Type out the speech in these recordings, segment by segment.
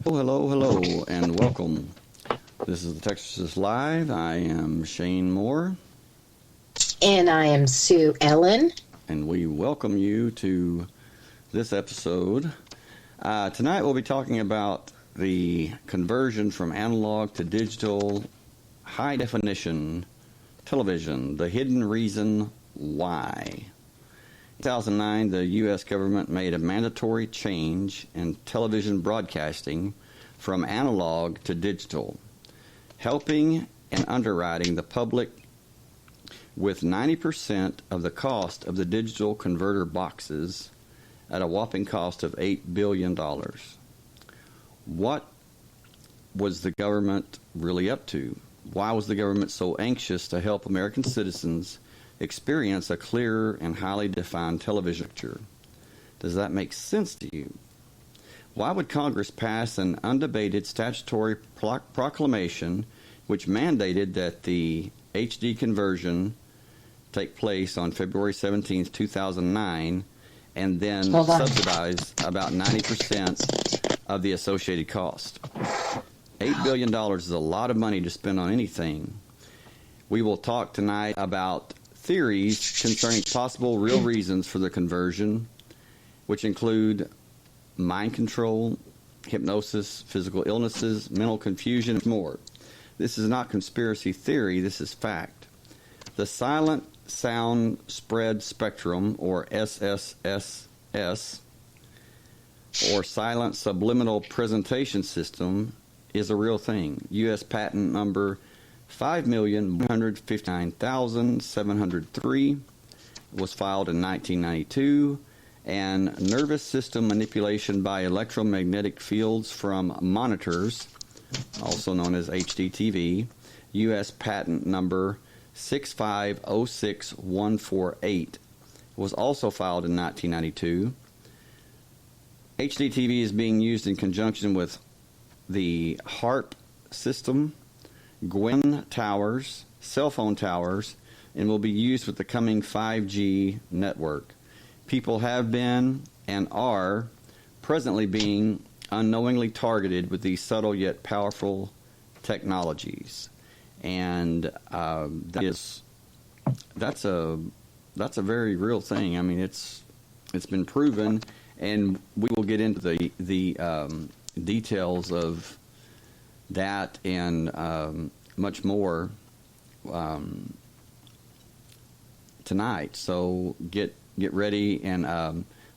Hello, hello, and welcome. This is the Texas Live. I am Shane Moore. And I am Sue Ellen. And we welcome you to this episode. Tonight we'll be talking about the conversion from analog to digital high-definition television, the hidden reason why. In 2009, the U.S. government made a mandatory change in television broadcasting from analog to digital, helping and underwriting the public with 90% of the cost of the digital converter boxes at a whopping cost of $8 billion. What was the government really up to? Why was the government so anxious to help American citizens experience a clear and highly defined television picture? Does that make sense to you? Why would Congress pass an undebated statutory proclamation which mandated that the HD conversion take place on February 17, 2009, and then subsidize about 90% of the associated cost? $8 billion is a lot of money to spend on anything. We will talk tonight about theories concerning possible real reasons for the conversion, which include mind control, hypnosis, physical illnesses, mental confusion, and more. This is not conspiracy theory, this is fact. The silent sound spread spectrum, or SSSS, or silent subliminal presentation system, is a real thing. U.S. patent number 5,159,703 was filed in 1992, and nervous system manipulation by electromagnetic fields from monitors, also known as HDTV, U.S. patent number 6506148, was also filed in 1992. HDTV is being used in conjunction with the HAARP system, GWEN towers, cell phone towers, and will be used with the coming 5G network. People have been and are presently being unknowingly targeted with these subtle yet powerful technologies, and that's a very real thing. I mean, it's been proven, and we will get into the details of that and much more tonight. So get ready, and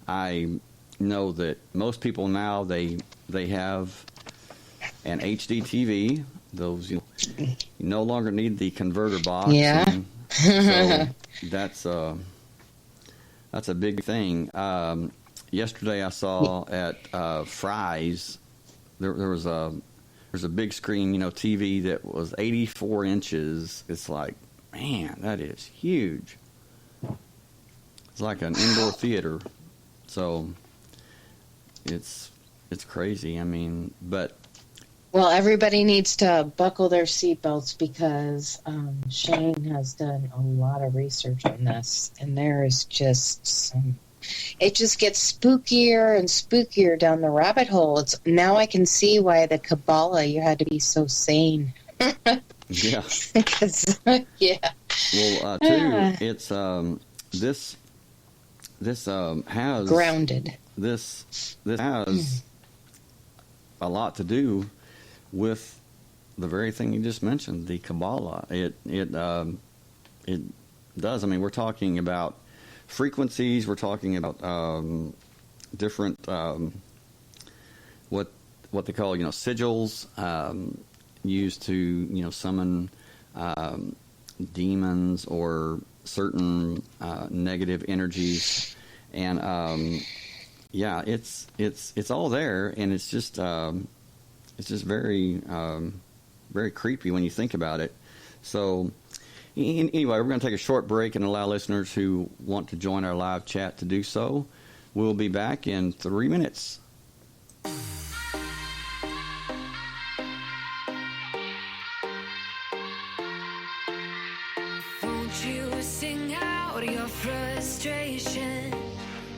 I know that most people now they have an HDTV. Those you no longer need the converter box. Yeah. So that's a big thing. Yesterday I saw at Fry's there's a big screen, TV that was 84 inches. It's like, man, that is huge. It's like an indoor theater. So it's crazy. I mean, but Well, everybody needs to buckle their seatbelts because Shane has done a lot of research on this, and there is just it just gets spookier and spookier down the rabbit hole. Now I can see why the Kabbalah, you had to be so sane. Yeah. Yeah. Well, too, it's this has grounded. This has a lot to do with the very thing you just mentioned, the Kabbalah. It does. I mean, we're talking about frequencies. We're talking about different what they call sigils used to summon demons or certain negative energies, and yeah, it's all there, and it's just very very creepy when you think about it. So anyway, we're going to take a short break and allow listeners who want to join our live chat to do so. We'll be back in 3 minutes. Won't you sing out your frustration?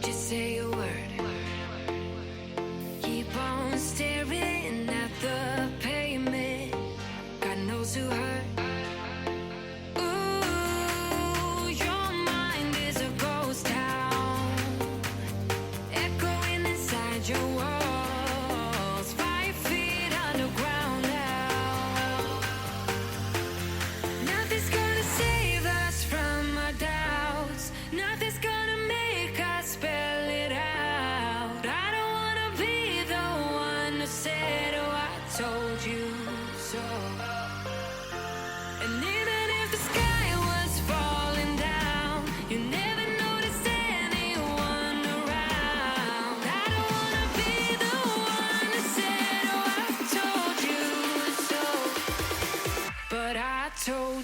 Just say a word. Keep on staring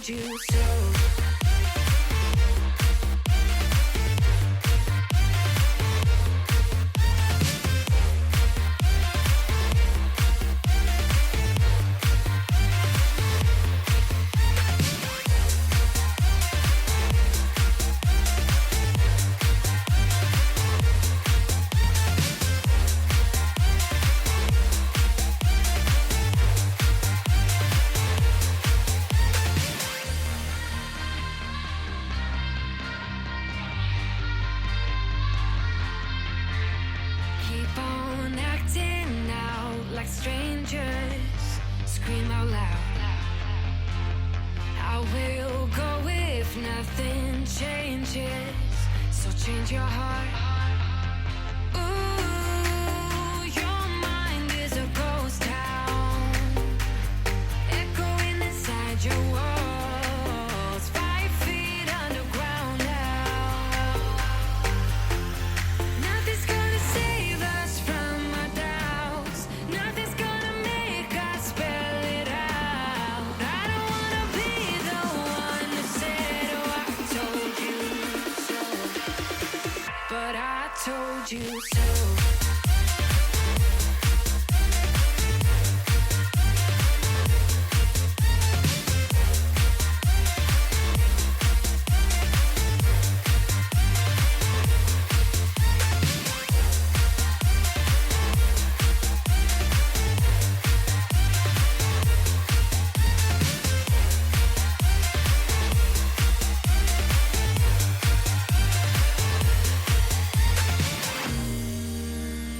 told you so. Keep on acting out like strangers. Scream out loud. I will go if nothing changes. So change your heart. Ooh, your mind is a ghost town, echoing inside your walls. 5 feet underground now. Nothing's gonna save us from our doubts. Nothing's gonna make us spell it out. I don't wanna be the one that said, oh, I told you so. But I told you so.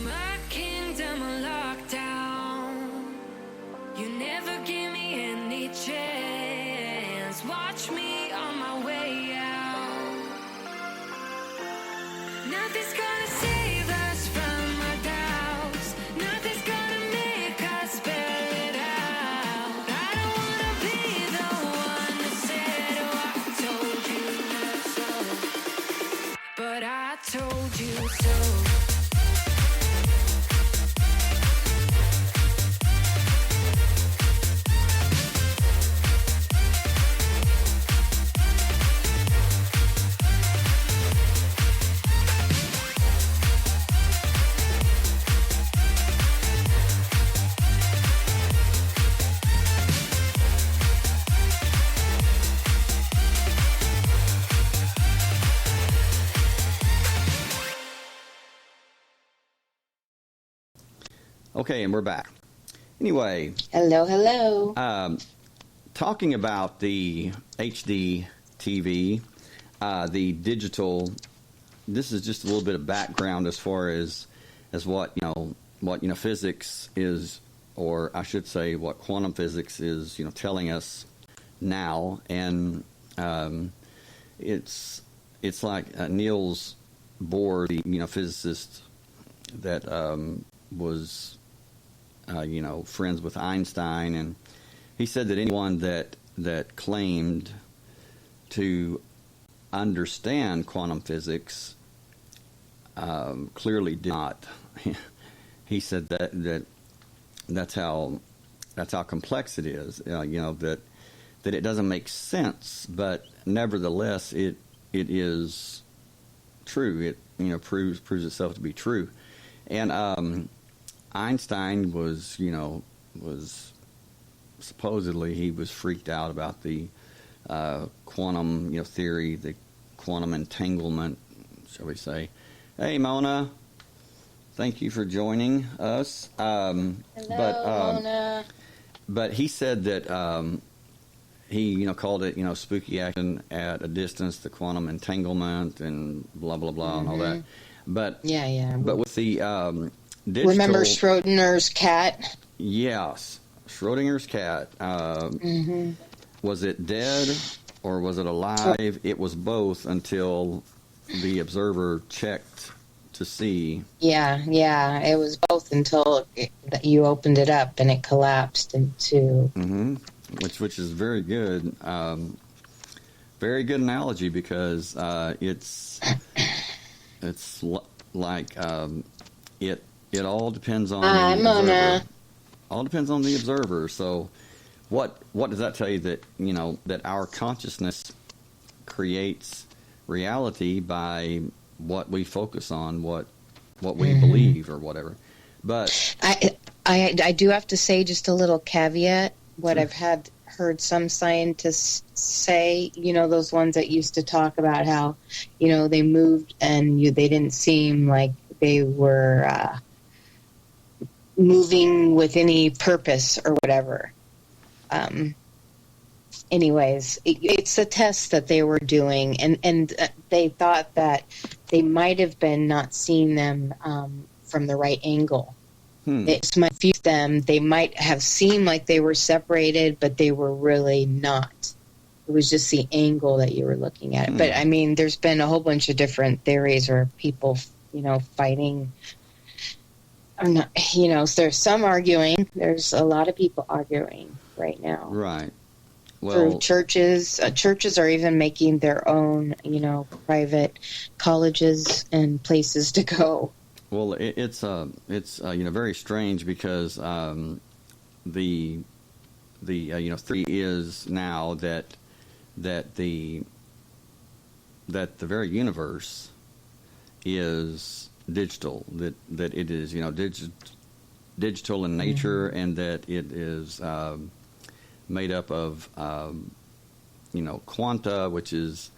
My kingdom on lockdown. You never give me any chance. Watch me on my way out. Nothing's gonna save us from our doubts. Nothing's gonna make us spell it out. I don't wanna be the one that said, oh, I told you so. But I told you so. Okay, and we're back. Anyway, Hello, hello. talking about the HDTV, the digital. This is just a little bit of background as far as what physics is, or I should say, what quantum physics is, telling us now, and it's like Niels Bohr, the physicist that was friends with Einstein, and he said that anyone that claimed to understand quantum physics clearly did not. He said that's how complex it is. That it doesn't make sense, but nevertheless it is true. It proves itself to be true. And Einstein was supposedly he was freaked out about the quantum theory, the quantum entanglement, shall we say. Hey, Mona, thank you for joining us. Hello, Mona. But he said that he called it spooky action at a distance, the quantum entanglement, and blah blah blah, and all that. But Yeah. But with the digital, Remember Schrodinger's cat? Yes, Schrodinger's cat. Was it dead or was it alive? It was both until the observer checked to see. Yeah, it was both until you opened it up and it collapsed into. Which is very good. Very good analogy, because it's like it all depends on the observer. All depends on the observer. So what does that tell you? That, that our consciousness creates reality by what we focus on, what we believe or whatever. But I do have to say just a little caveat. What Sure. I've heard some scientists say, those ones that used to talk about how, they moved and they didn't seem like they were moving with any purpose or whatever. Anyways, it's a test that they were doing, and they thought that they might have been not seeing them from the right angle. It just might confuse them. They might have seemed like they were separated, but they were really not. It was just the angle that you were looking at. But, I mean, there's been a whole bunch of different theories or people, fighting. I'm not, there's some arguing. There's a lot of people arguing right now. right. Through Well, churches. Churches are even making their own, private colleges and places to go. well, it's very strange because the theory is now that the very universe is digital, that it is digital in nature, and that it is made up of quanta, which is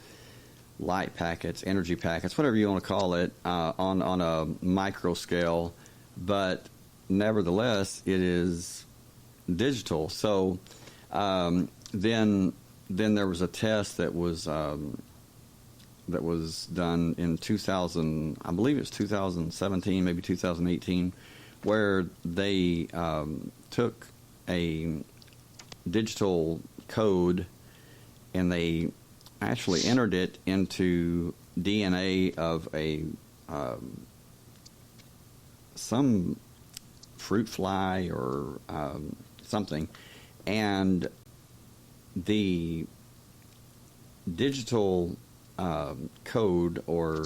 light packets, energy packets, whatever you want to call it, on a micro scale, but nevertheless it is digital. So then there was a test that was done in 2000, I believe it was 2017, maybe 2018, where they took a digital code and they actually entered it into DNA of some fruit fly or something, and the digital code or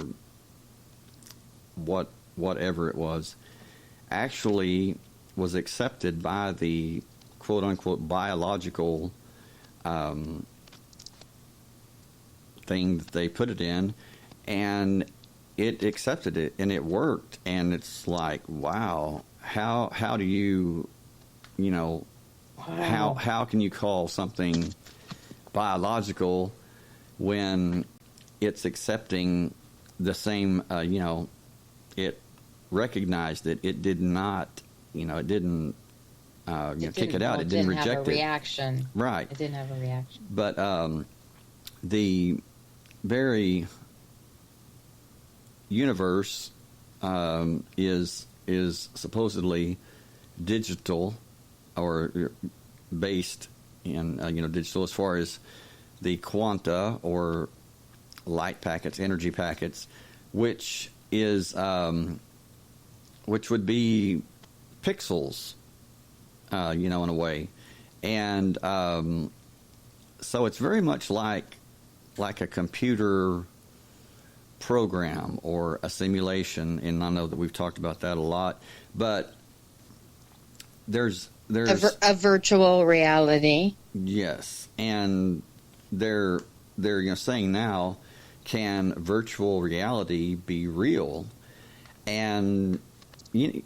whatever it was actually was accepted by the quote-unquote biological thing that they put it in, and it accepted it and it worked. And it's like, wow, how do you how can you call something biological when it's accepting the same it recognized it. It did not it didn't kick it out. It didn't reject have a reaction. Right. It didn't have a reaction. But the very universe is supposedly digital, or based in digital, as far as the quanta or light packets, energy packets, which is which would be pixels, in a way, and so it's very much like a computer program or a simulation. And I know that we've talked about that a lot, but there's a virtual reality. Yes, and they're saying now, can virtual reality be real? And it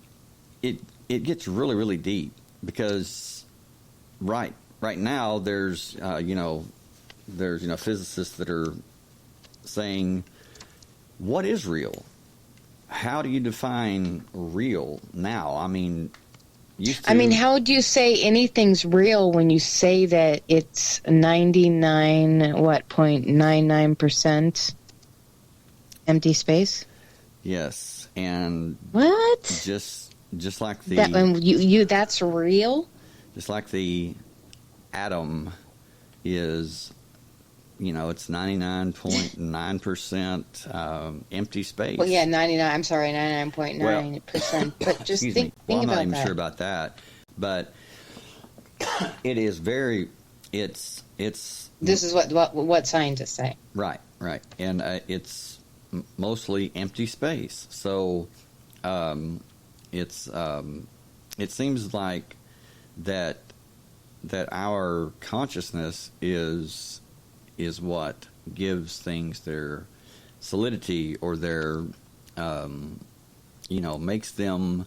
gets really, really deep, because right now there's physicists that are saying, what is real? How do you define real now? I mean, how would you say anything's real when you say that it's 99.99% empty space? Yes, and what? Just like the that's real. Just like the atom is, it's 99.9% empty space. Well, yeah, 99.9%. But just think I'm about not even that. sure about that, but it is very. It's. This is what scientists say. Right, and it's mostly empty space. So, it seems like that that our consciousness is what gives things their solidity, or their makes them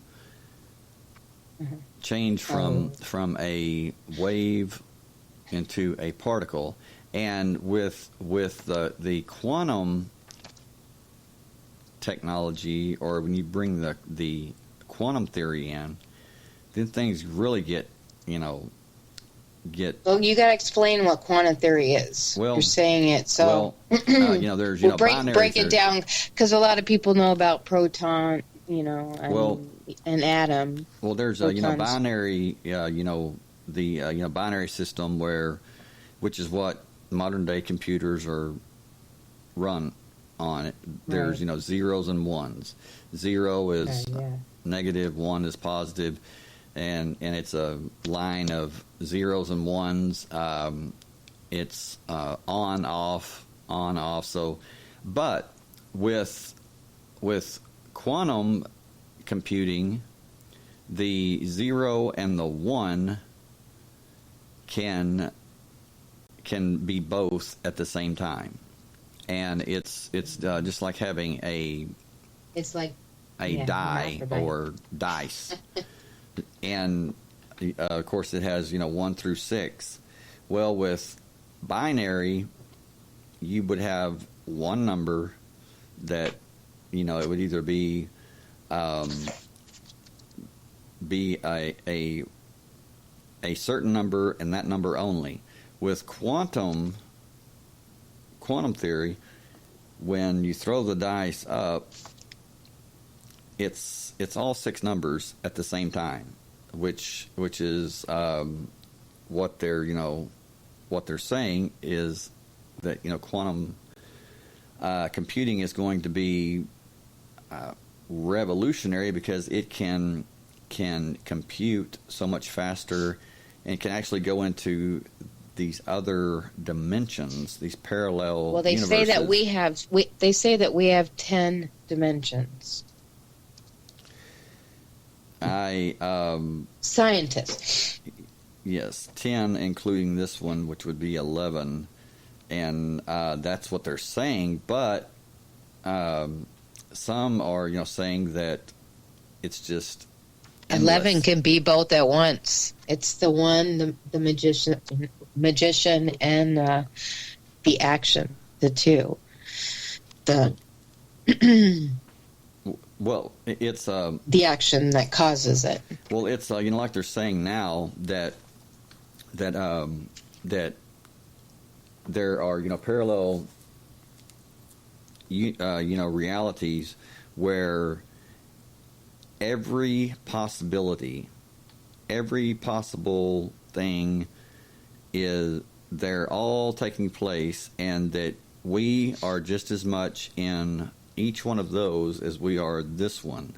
change from a wave into a particle. And with the quantum technology, or when you bring the quantum theory in, then things really get. Well, you got to explain what quantum theory is. Well, you're saying it, so there's we'll binary break theory. it down, because a lot of people know about proton, and atom. Well, there's binary, the binary system which is what modern day computers are run on. It there's Right. Zeros and ones. Zero is Yeah. negative, one is positive, and it's a line of zeros and ones. It's on off. So, but with quantum computing, the 0 and the 1 can be both at the same time, and it's just like having It's like die hermaphrodite. or dice, and of course it has 1 through 6. Well, with binary, you would have one number that it would either be a certain number and that number only. With quantum theory, when you throw the dice up, it's all 6 numbers at the same time, which is what they're saying is that quantum computing is going to be revolutionary, because it can compute so much faster, and can actually go into these other dimensions, these parallel. Well, they say that they say that we have 10 dimensions. Scientists. Yes, 10, including this one, which would be 11, and that's what they're saying. But some are, saying that it's just endless. 11 can be both at once. It's the one, the magician, and the action, the two. Well, it's the action that causes it. Well, it's like they're saying now that there are parallel realities where every possible thing they're all taking place, and that we are just as much in each one of those as we are this one.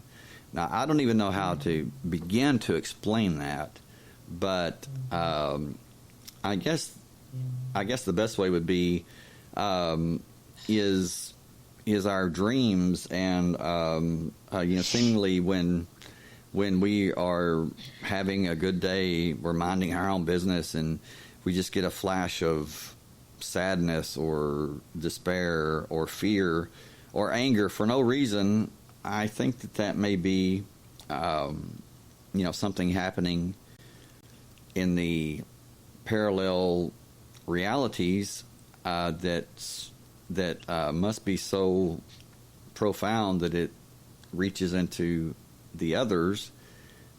Now, I don't even know how to begin to explain that, but I guess the best way would be is our dreams, and seemingly when we are having a good day, we're minding our own business, and we just get a flash of sadness or despair or fear or anger for no reason. I think that may be something happening in the parallel realities that must be so profound that it reaches into the others,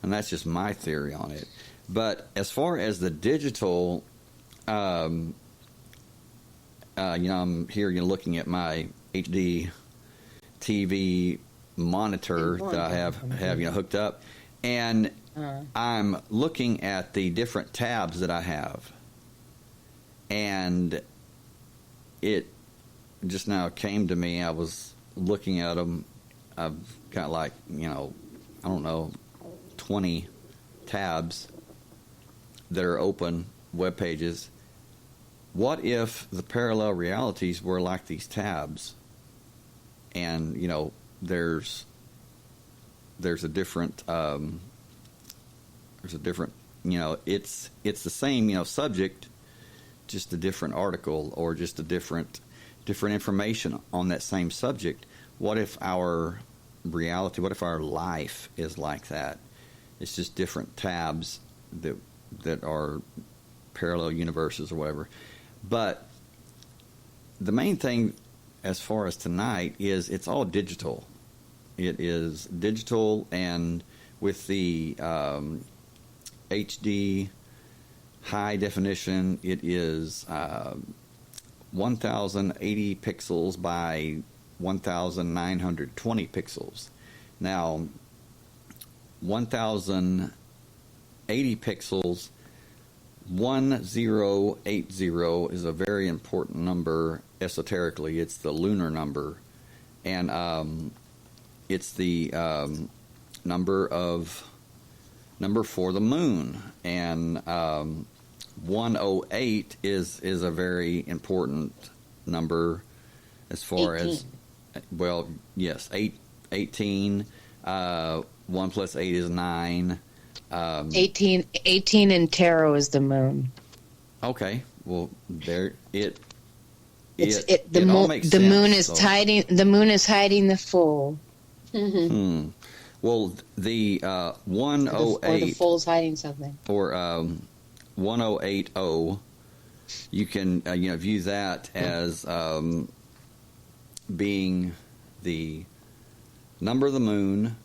and that's just my theory on it. But as far as the digital, I'm here looking at my HDTV monitor that I have hooked up, and I'm looking at the different tabs that I have, and it just now came to me. I was looking at them. I've got 20 tabs that are open, web pages. What if the parallel realities were like these tabs, and there's a different it's the same, subject, just a different article or just a different information on that same subject. What if our reality, what if our life is like that? It's just different tabs that are parallel universes or whatever. But the main thing as far as tonight is it's all digital. It is digital, and with the HD high definition, it is 1080 pixels by 1920 pixels. Now, 1080 pixels, 1080 is a very important number esoterically. It's the lunar number, and it's the number for the moon, and 108 is a very important number as far 18. as, well, yes, 18. 1 plus 8 is 9. 18 in tarot is the moon. Okay, well, there it The all makes the sense, moon is so. hiding. The moon is hiding the full. Well, the Or the 108 fool's hiding something. or 1080, you can view that as being the number of the moon,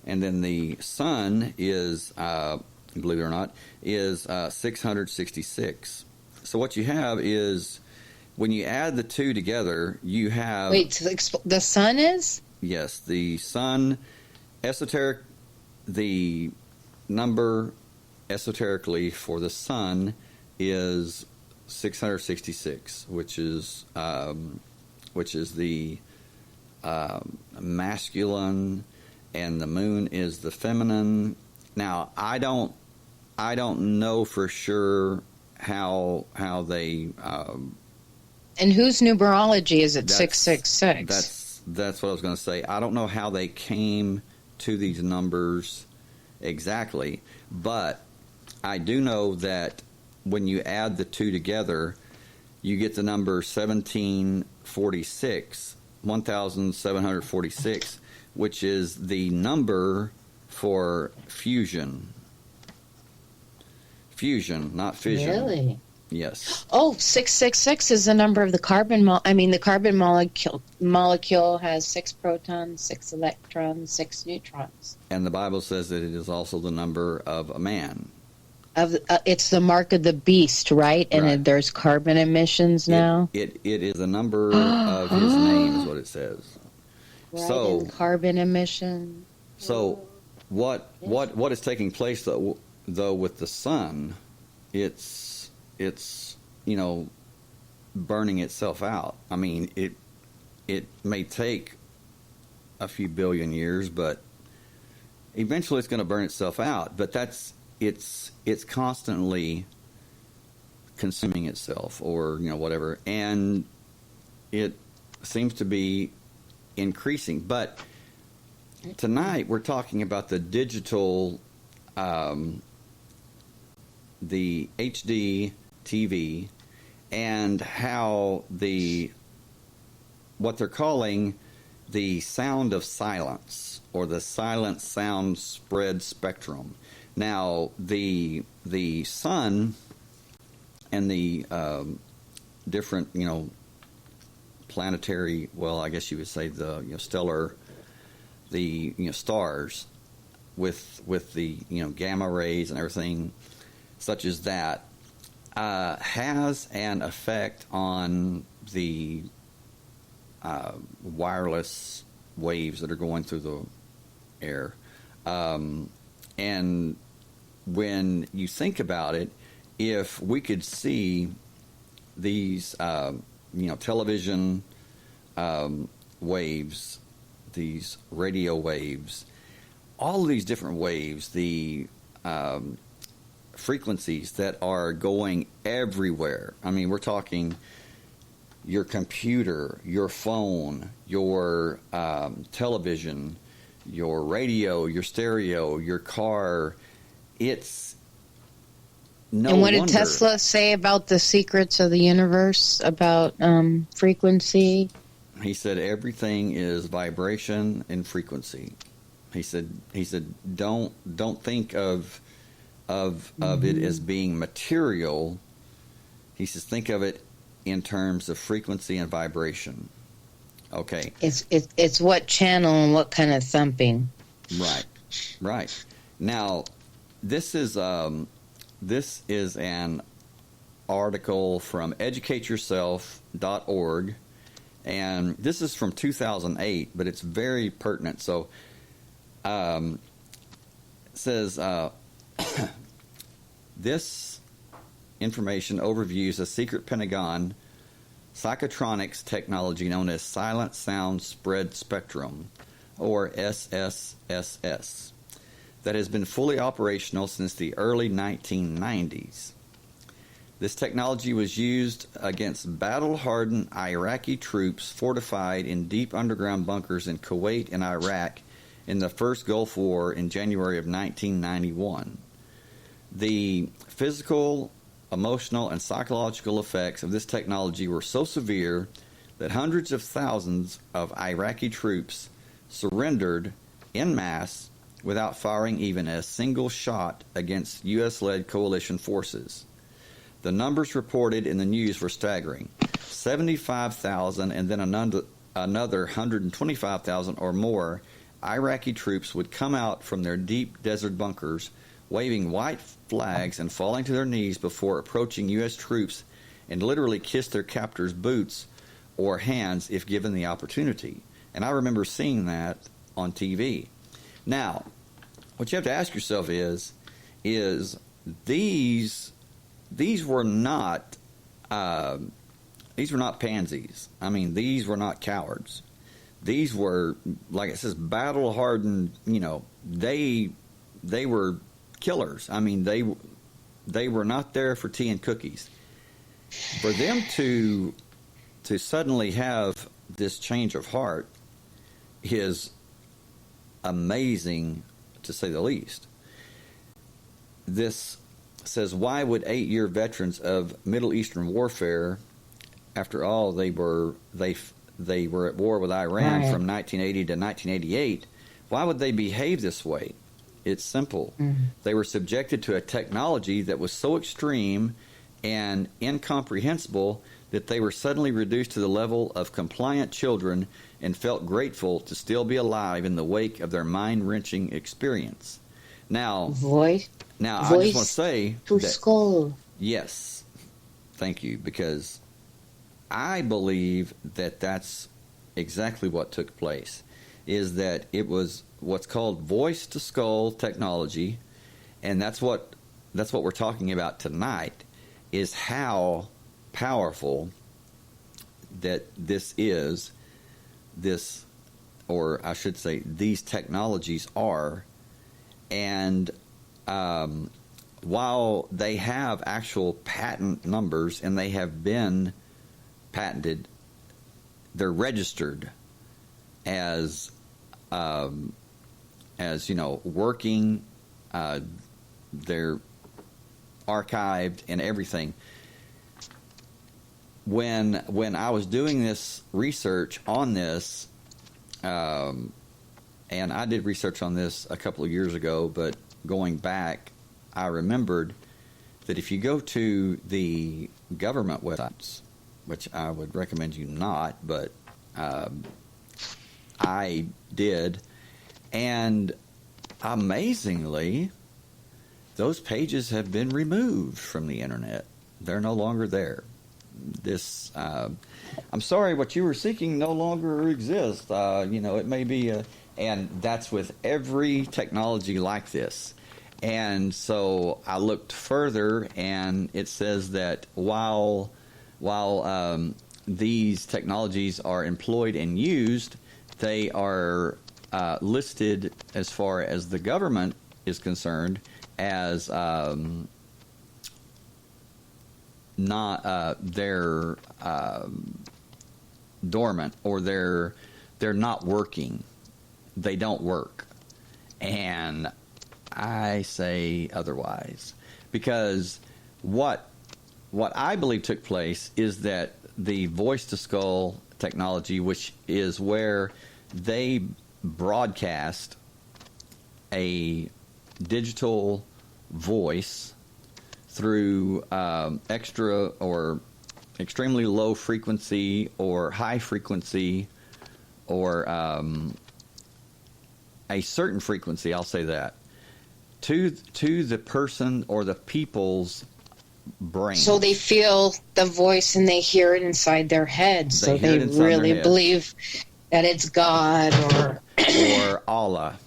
and then the sun is, believe it or not, is 666. So what you have is, when you add the two together, you have... Wait, the sun is? Yes, the sun, esoteric, the number esoterically for the sun is 666, which is the masculine, and the moon is the feminine. Now, I don't know for sure how they. And whose numerology is it? That's- 666. That's what I was going to say. I don't know how they came to these numbers exactly, but I do know that when you add the two together, you get the number 1746, which is the number for fusion. Fusion, not fission. Really? Yes. Oh, 666 is the number of the carbon the carbon molecule has 6 protons, 6 electrons, 6 neutrons. And the Bible says that it is also the number of a man. It's the mark of the beast, right? And Right. there's carbon emissions now. It is a number of his name, is what it says. Right, So, and carbon emission. so what is taking place though with the sun? It's burning itself out. I mean, it may take a few billion years, but eventually it's going to burn itself out. But it's constantly consuming itself, or whatever, and it seems to be increasing. But tonight we're talking about the digital, the HDTV, and how what they're calling the sound of silence, or the silent sound spread spectrum. Now, the sun and the different, planetary, well, I guess you would say the stellar, the stars, with the gamma rays and everything such as that, has an effect on the wireless waves that are going through the air. And when you think about it, if we could see these, television waves, these radio waves, all of these different waves, the frequencies that are going everywhere. I mean, we're talking your computer, your phone, your television, your radio, your stereo, your car. It's no And what did wonder. Tesla say about the secrets of the universe, about frequency? He said everything is vibration and frequency. He said don't think of it as being material. He says think of it in terms of frequency and vibration. Okay. It's what channel and what kind of thumping. Right. Now, this is an article from educateyourself.org, and this is from 2008, but it's very pertinent. So, it says this information overviews a secret Pentagon psychotronics technology known as Silent Sound Spread Spectrum, or SSSS, that has been fully operational since the early 1990s. This technology was used against battle-hardened Iraqi troops fortified in deep underground bunkers in Kuwait and Iraq in the first Gulf War in January of 1991. The physical, emotional, and psychological effects of this technology were so severe that hundreds of thousands of Iraqi troops surrendered en masse without firing even a single shot against U.S.-led coalition forces. The numbers reported in the news were staggering. 75,000 and then another 125,000 or more Iraqi troops would come out from their deep desert bunkers, waving white flags and falling to their knees before approaching U.S. troops and literally kiss their captors' boots or hands if given the opportunity. And I remember seeing that on TV. Now, what you have to ask yourself is these were not pansies. I mean, these were not cowards. These were, like it says, battle-hardened. They were killers. I mean, they were not there for tea and cookies. For them to suddenly have this change of heart is amazing, to say the least. This says, why would 8-year veterans of Middle Eastern warfare, after all, they were at war with Iran from 1980 to 1988, why would they behave this way? It's simple. They were subjected to a technology that was so extreme and incomprehensible that they were suddenly reduced to the level of compliant children and felt grateful to still be alive in the wake of their mind-wrenching experience. Now, I just want to say to that, skull. yes, thank you, because I believe that that's exactly what took place, is that it was what's called voice-to-skull technology, and that's what we're talking about tonight, is how powerful that this is, or I should say these technologies are. And while they have actual patent numbers and they have been patented, they're registered as working. They're archived and everything. When I was doing this research on this, and I did research on this a couple of years ago, but going back, I remembered that if you go to the government websites, which I would recommend you not, but I did, and amazingly, those pages have been removed from the internet. They're no longer there. I'm sorry, what you were seeking no longer exists. It may be and that's with every technology like this. And so I looked further, and it says that while these technologies are employed and used, they are listed, as far as the government is concerned, as not they're dormant, or they're not working. They don't work. And I say otherwise, because what I believe took place is that the voice to skull technology, which is where they broadcast a digital voice through extra or extremely low frequency or high frequency or a certain frequency, I'll say that, to the person or the people's brain. So they feel the voice and they hear it inside their head. So hear they it inside their really head. believe that it's God or Allah.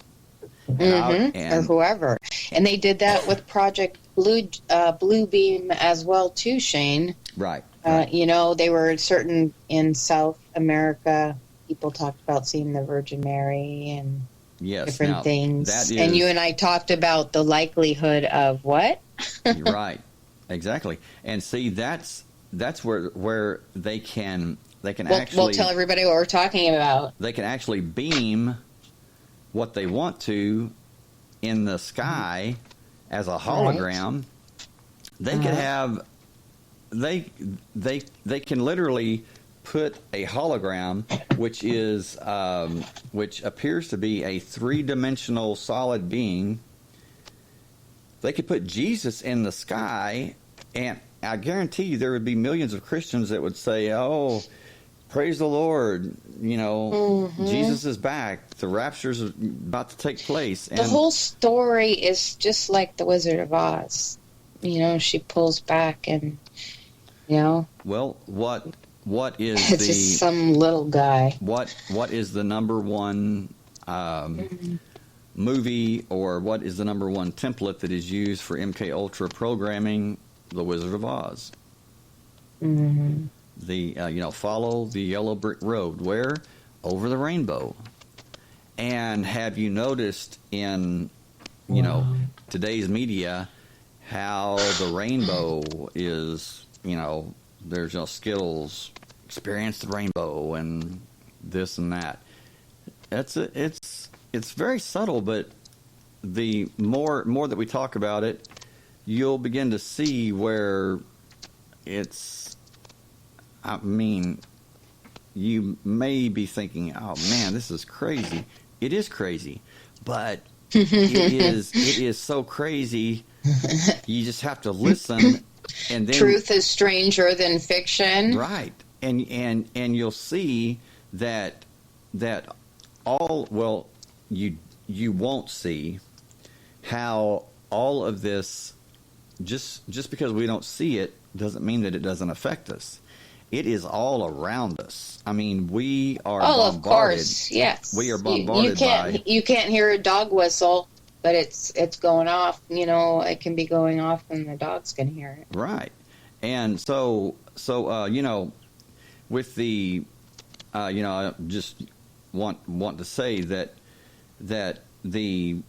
or whoever. And they did that with Project Blue Beam as well too, Shane. Right. You know, they were certain in South America. People talked about seeing the Virgin Mary and different things. That is, and you and I talked about the likelihood of what? Right. Exactly. And see, that's where they can actually. We'll tell everybody what we're talking about. They can actually beam what they want to in the sky as a hologram. Right. They could have. They can literally put a hologram, which appears to be a 3-dimensional solid being. They could put Jesus in the sky, and I guarantee you there would be millions of Christians that would say, "Oh, praise the Lord! You know, Jesus is back. The rapture's about to take place." And the whole story is just like the Wizard of Oz. You know, she pulls back, and you know. Well, what is it's just some little guy? What is the number one movie, or what is the number one template that is used for MK Ultra programming? The Wizard of Oz. Mm-hmm. The follow the yellow brick road, where over the rainbow. And have you noticed in today's media how the rainbow is, there's Skittles, experience the rainbow, and this and that. It's very subtle, but the more that we talk about it, you'll begin to see where it's. I mean, you may be thinking, "Oh man, this is crazy." It is crazy, but it is so crazy. You just have to listen, and then truth is stranger than fiction, right? And you'll see that you won't see how all of this, just because we don't see it doesn't mean that it doesn't affect us. It is all around us. I mean, we are bombarded. Of course, yes. We are bombarded You can't hear a dog whistle, but it's going off. It can be going off, and the dogs can hear it. Right. And so with the, I just want to say that the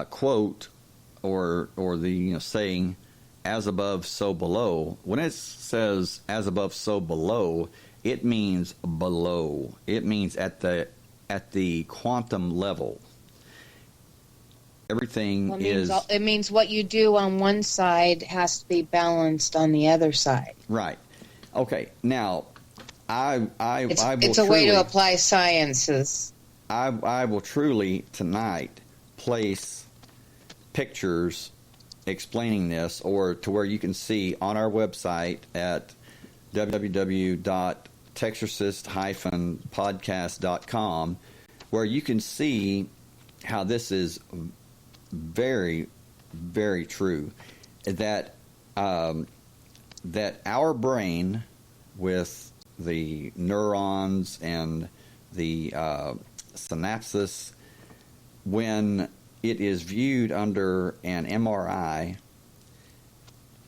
quote or the saying, "as above, so below." When it says "as above, so below," it means below. It means at the quantum level. Everything it means what you do on one side has to be balanced on the other side. Right. Okay. Now, it's a way to apply sciences. I will truly tonight place pictures explaining this, or to where you can see on our website at www.texarcist-podcast.com, where you can see how this is very, very true. That our brain, with the neurons and the synapses, when it is viewed under an MRI,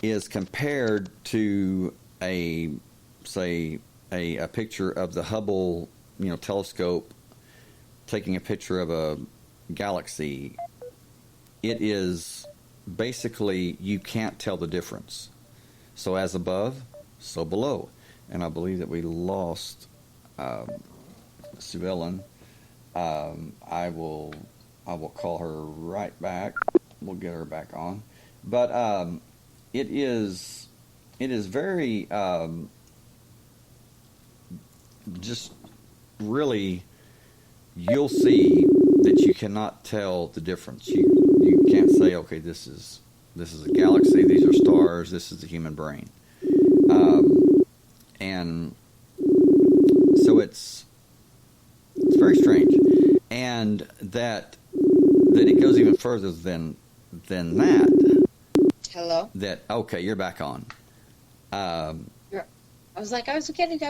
is compared to a picture of the Hubble telescope taking a picture of a galaxy. It is basically, you can't tell the difference. So as above, so below. And I believe that we lost Sue Ellen. I will call her right back. We'll get her back on. But it is very just really, you'll see that you cannot tell the difference. You can't say, okay, this is a galaxy, these are stars, this is the human brain, and so it's very strange, and that it goes even further than that. Hello? That, okay, you're back on. I was like, I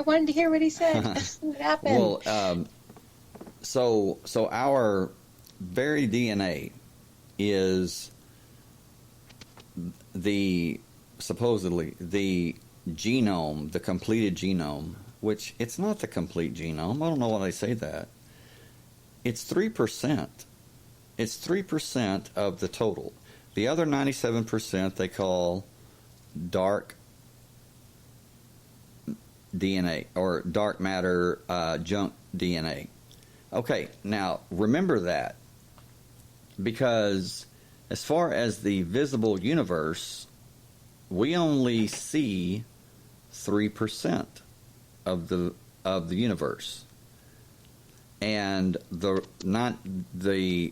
wanted to hear what he said. What happened? Well, so our very DNA is supposedly the genome, the completed genome, which it's not the complete genome. I don't know why they say that. It's 3%. It's 3% of the total. The other 97% they call dark DNA or dark matter, junk DNA. Okay, now remember that, because as far as the visible universe, we only see 3% of the universe, and the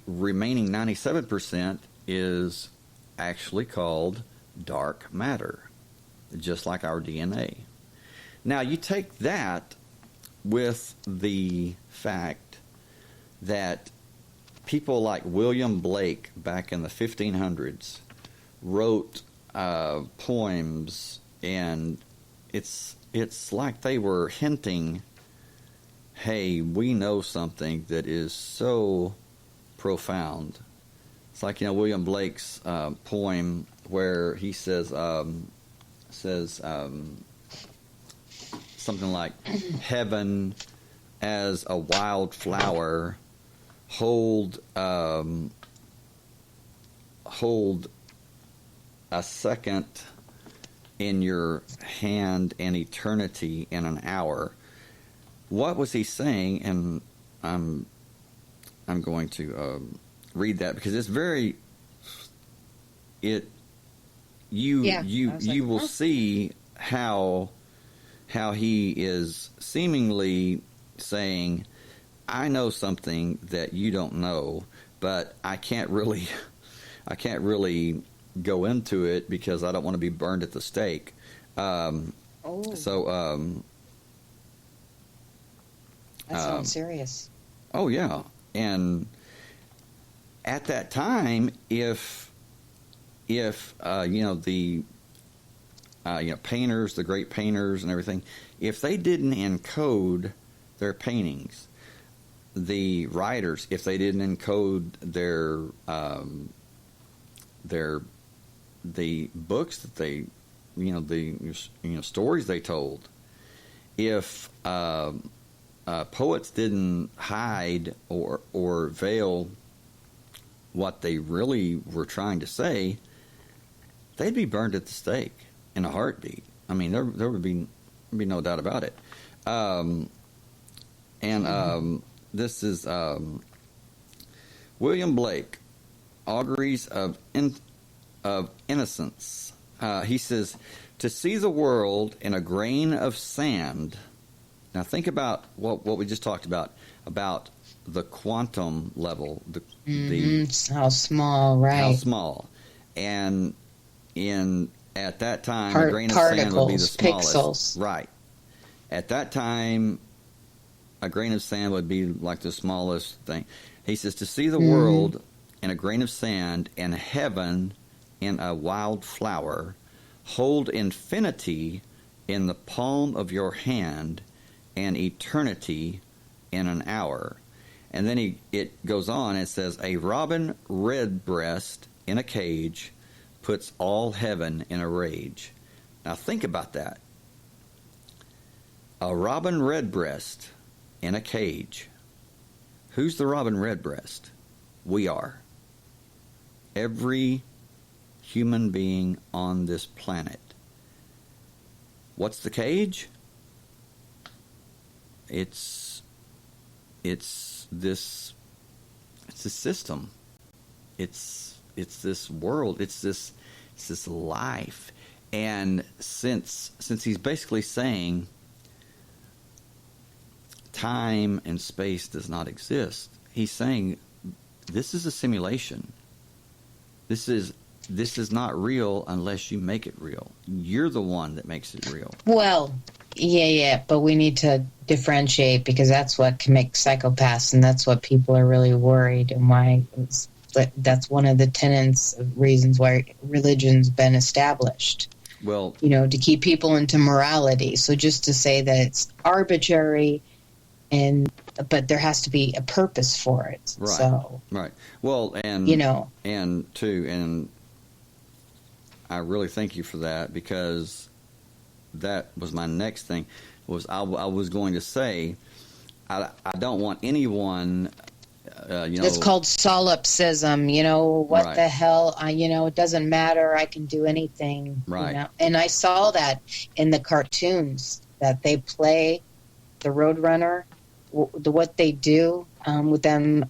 remaining 97% is actually called dark matter, just like our DNA. Now, you take that with the fact that people like William Blake back in the 1500s wrote poems, and it's like they were hinting, hey, we know something that is so profound. It's like, William Blake's poem where he says something like, heaven as a wild flower, hold a second in your hand and eternity in an hour. What was he saying? And I'm going to read that because it's very you will see how he is seemingly saying, I know something that you don't know, but I can't really go into it because I don't want to be burned at the stake. That sounds serious. Oh yeah, and at that time, if the painters, the great painters and everything, if they didn't encode their paintings, the writers, if they didn't encode the books that they, the stories they told, if poets didn't hide or veil what they really were trying to say, they'd be burned at the stake in a heartbeat. I mean, there would be no doubt about it. This is William Blake, Auguries of Innocence. He says, to see the world in a grain of sand. Now think about what we just talked about the quantum level, how small, right? How small, and at that time, a grain of sand would be the smallest, pixels. Right. At that time, a grain of sand would be like the smallest thing. He says, to see the world in a grain of sand and heaven in a wild flower, hold infinity in the palm of your hand and eternity in an hour. And then it goes on, it says, a robin redbreast in a cage puts all heaven in a rage. Now think about that. A robin redbreast in a cage. Who's the robin redbreast? We are. Every human being on this planet. What's the cage? It's this system. It's this world. It's this life. And since he's basically saying time and space does not exist, he's saying this is a simulation. This is not real unless you make it real. You're the one that makes it real. Well, yeah, but we need to differentiate, because that's what can make psychopaths, and that's what people are really worried, and why that's one of the tenets of reasons why religion's been established. Well, To keep people into morality. So just to say that it's arbitrary, but there has to be a purpose for it. Right. So, right. Well, and and I really thank you for that, because that was my next thing. I was going to say I don't want anyone. It's called solipsism. What Right. the hell? It doesn't matter. I can do anything. Right. And I saw that in the cartoons that they play, the Roadrunner, what they do with them,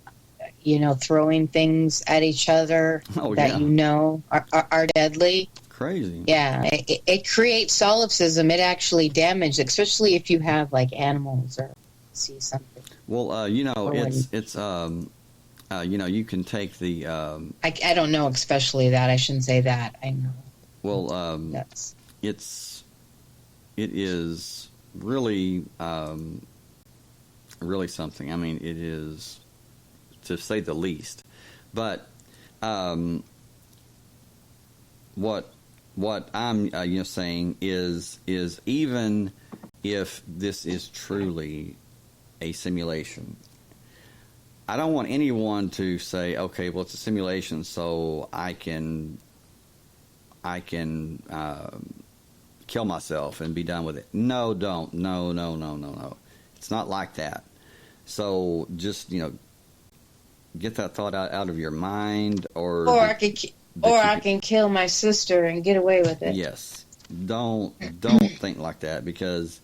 throwing things at each other that are deadly. Crazy. Yeah, it creates solipsism. It actually damages, especially if you have like animals or see something. Well, you can take the. I don't know, especially that. I shouldn't say that. I know. Well, That's. it is really, really something. I mean, it is, to say the least. But what I'm saying is even if this is truly a simulation, I don't want anyone to say, okay, well, it's a simulation, so I can kill myself and be done with it. No, don't. No. It's not like that. So just, get that thought out of your mind, or I can kill my sister and get away with it. Yes. Don't think like that, because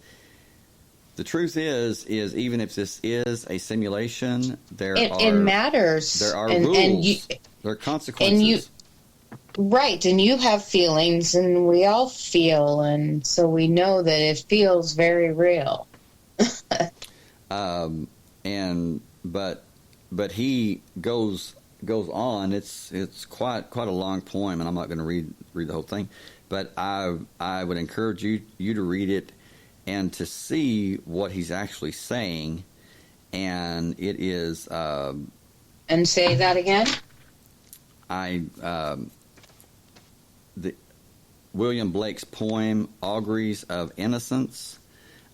the truth is even if this is a simulation, it matters. There are and, rules. There are consequences. And you have feelings, and we all feel, and so we know that it feels very real. But he goes on. It's quite a long poem, and I'm not going to read the whole thing, but I would encourage you to read it and to see what he's actually saying. And it is and say that again. The William Blake's poem Auguries of Innocence.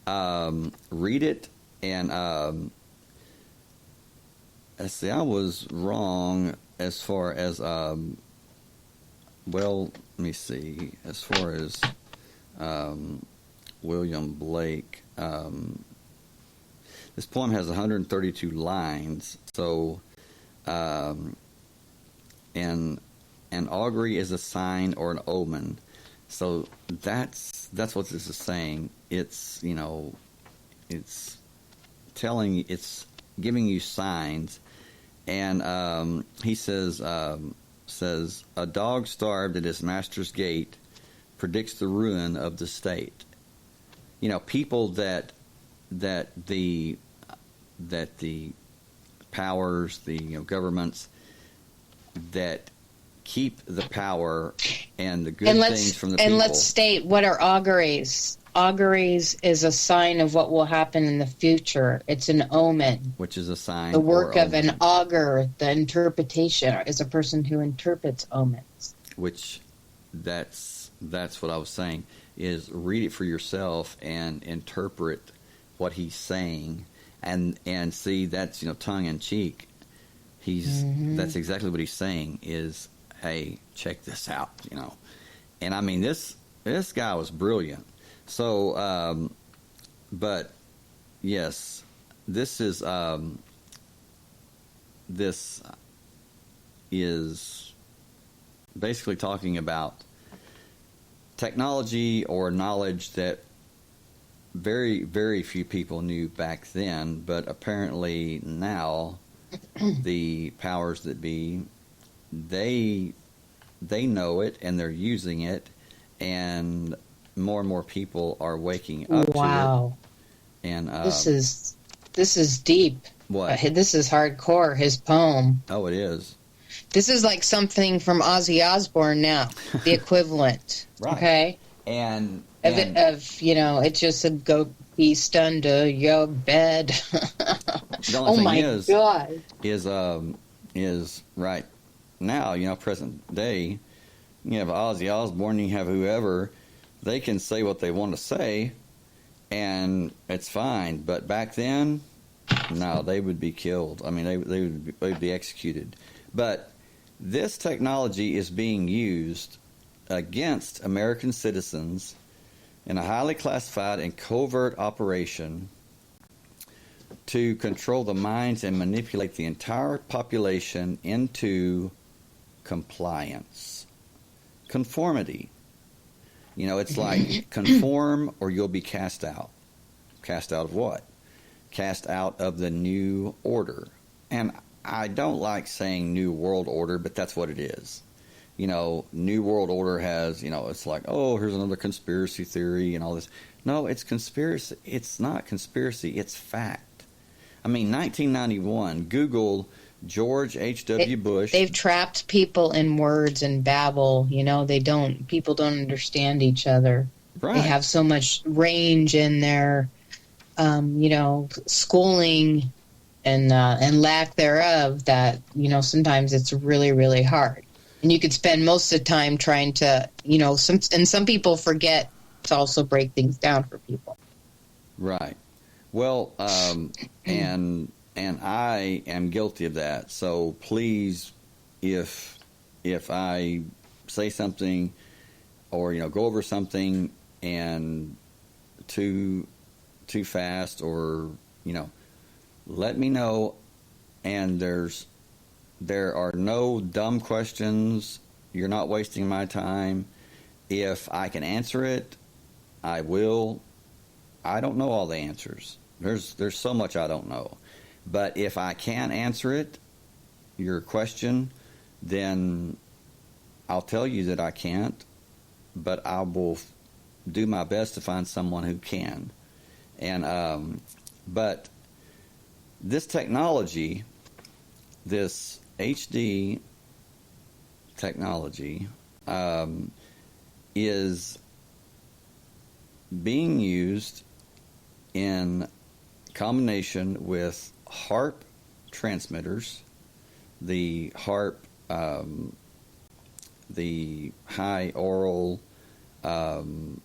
Read it, and let's see, I was wrong as far as well, let me see, as far as William Blake, this poem has 132 lines. So an augury is a sign or an omen. So that's what this is saying. It's it's giving you signs. And he says a dog starved at his master's gate predicts the ruin of the state. People that the powers, the governments that keep the power and the good things from the people. And let's state, what are auguries? Auguries is a sign of what will happen in the future. It's an omen. Which is a sign. The work of an augur, the interpretation, is a person who interprets omens. Which, that's what I was saying, is read it for yourself and interpret what he's saying, and see that's tongue in cheek. That's exactly what he's saying is, hey, check this out, And I mean, this guy was brilliant. So, but yes, this is basically talking about technology or knowledge that very, very few people knew back then, but apparently now the powers that be, they know it and they're using it, and more people are waking up Wow. to it. And This is deep. what? This is hardcore, his poem. Oh, it is. This is like something from Ozzy Osbourne now, the equivalent. Right. Okay? And Of you know, it's just a go beast under your bed. the only Oh thing my God. is right now, present day, you have Ozzy Osbourne, you have whoever, they can say what they want to say, and it's fine. But back then, no, they would be killed. I mean, they would be executed. But this technology is being used against American citizens in a highly classified and covert operation to control the minds and manipulate the entire population into compliance. Conformity. It's like conform or you'll be cast out. Cast out of what? Cast out of the new order. And I don't like saying new world order, but that's what it is. New world order has, it's like, oh, here's another conspiracy theory and all this. No, it's conspiracy. It's not conspiracy. It's fact. I mean, 1991, Google George H.W. Bush. They've trapped people in words and babble. People don't understand each other. Right. They have so much range in their, schooling and lack thereof that, sometimes it's really, really hard. And you could spend most of the time trying to, some people forget to also break things down for people. Right. Well, and I am guilty of that. So please, if I say something or go over something and too fast, or let me know. And there are no dumb questions. You're not wasting my time. If I can answer it, I will. I don't know all the answers. There's so much I don't know. But if I can answer it, your question, then I'll tell you that I can't, but I will do my best to find someone who can. And but this technology, this HD technology, is being used in combination with HAARP transmitters, the HAARP, the high oral, gosh,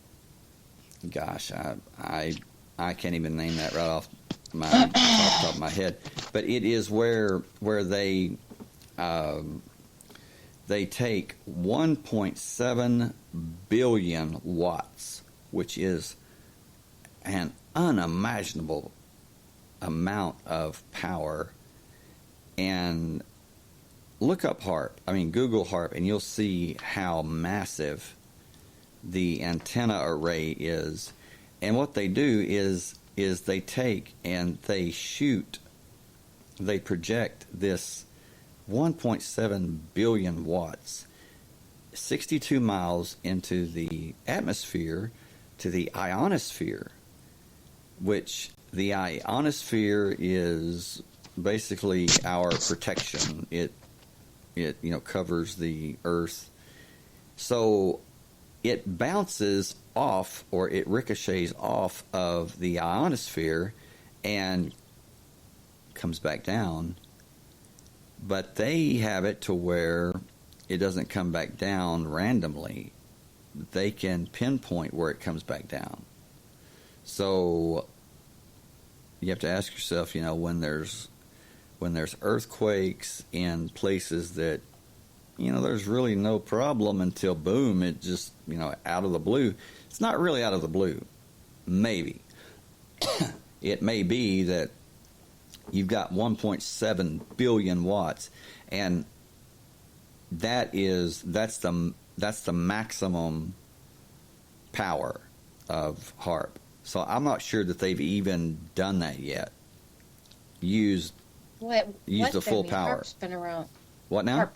I can't even name that right off the top of my head, but it is where they take 1.7 billion watts, which is an unimaginable amount of power. And look up HAARP. I mean, Google HAARP, and you'll see how massive the antenna array is. And what they do is they take and they project this 1.7 billion watts 62 miles into the atmosphere to the ionosphere, which the ionosphere is basically our protection. It covers the earth. So it bounces off, or it ricochets off of the ionosphere and comes back down. But they have it to where it doesn't come back down randomly. They can pinpoint where it comes back down. So you have to ask yourself, when there's earthquakes in places that, there's really no problem until boom, it just, out of the blue. It's not really out of the blue. Maybe. It may be that you've got 1.7 billion watts, and that's the maximum power of HAARP. So I'm not sure that they've even done that yet. Used the full power. HAARP's been around. What now?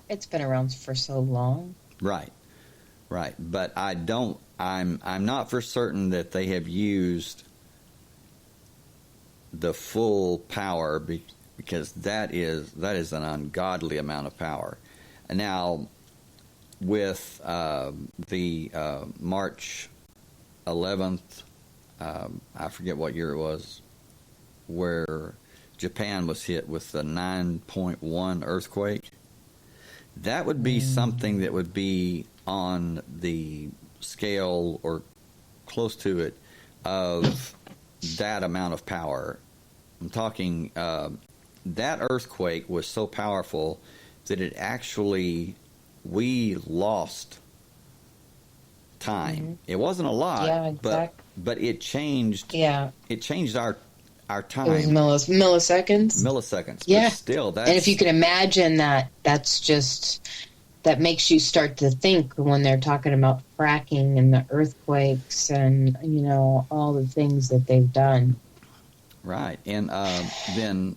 It's been around for so long. Right. Right, but I'm not for certain that they have used the full power because that is an ungodly amount of power. And now with the March 11th, I forget what year it was, where Japan was hit with the 9.1 earthquake, that would be something that would be on the scale or close to it of that amount of power. I'm talking that earthquake was so powerful that it actually, we lost time. Mm-hmm. It wasn't a lot, yeah, exactly. but it changed. Yeah, it changed our time. It was milliseconds. Milliseconds. Yeah. But still, that's... And if you can imagine that, that makes you start to think when they're talking about fracking and the earthquakes and, all the things that they've done. Right. And then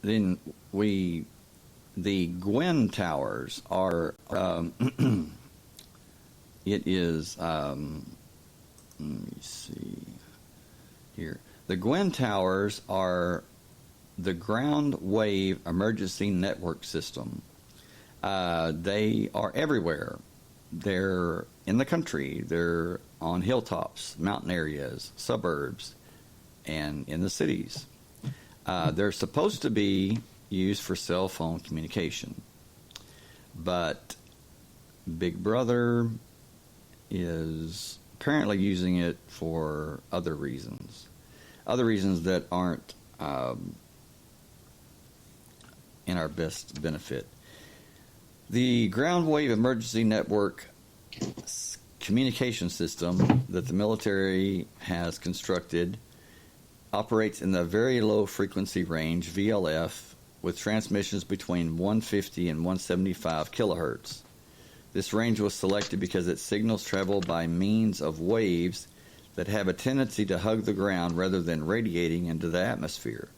the GWEN towers are, it is, let me see here. The GWEN towers are the ground wave emergency network system. They are everywhere. They're in the country. They're on hilltops, mountain areas, suburbs, and in the cities. They're supposed to be used for cell phone communication. But Big Brother is apparently using it for other reasons that aren't in our best benefit. The ground wave emergency network communication system that the military has constructed operates in the very low frequency range, VLF, with transmissions between 150 and 175 kilohertz. This range was selected because its signals travel by means of waves that have a tendency to hug the ground rather than radiating into the atmosphere.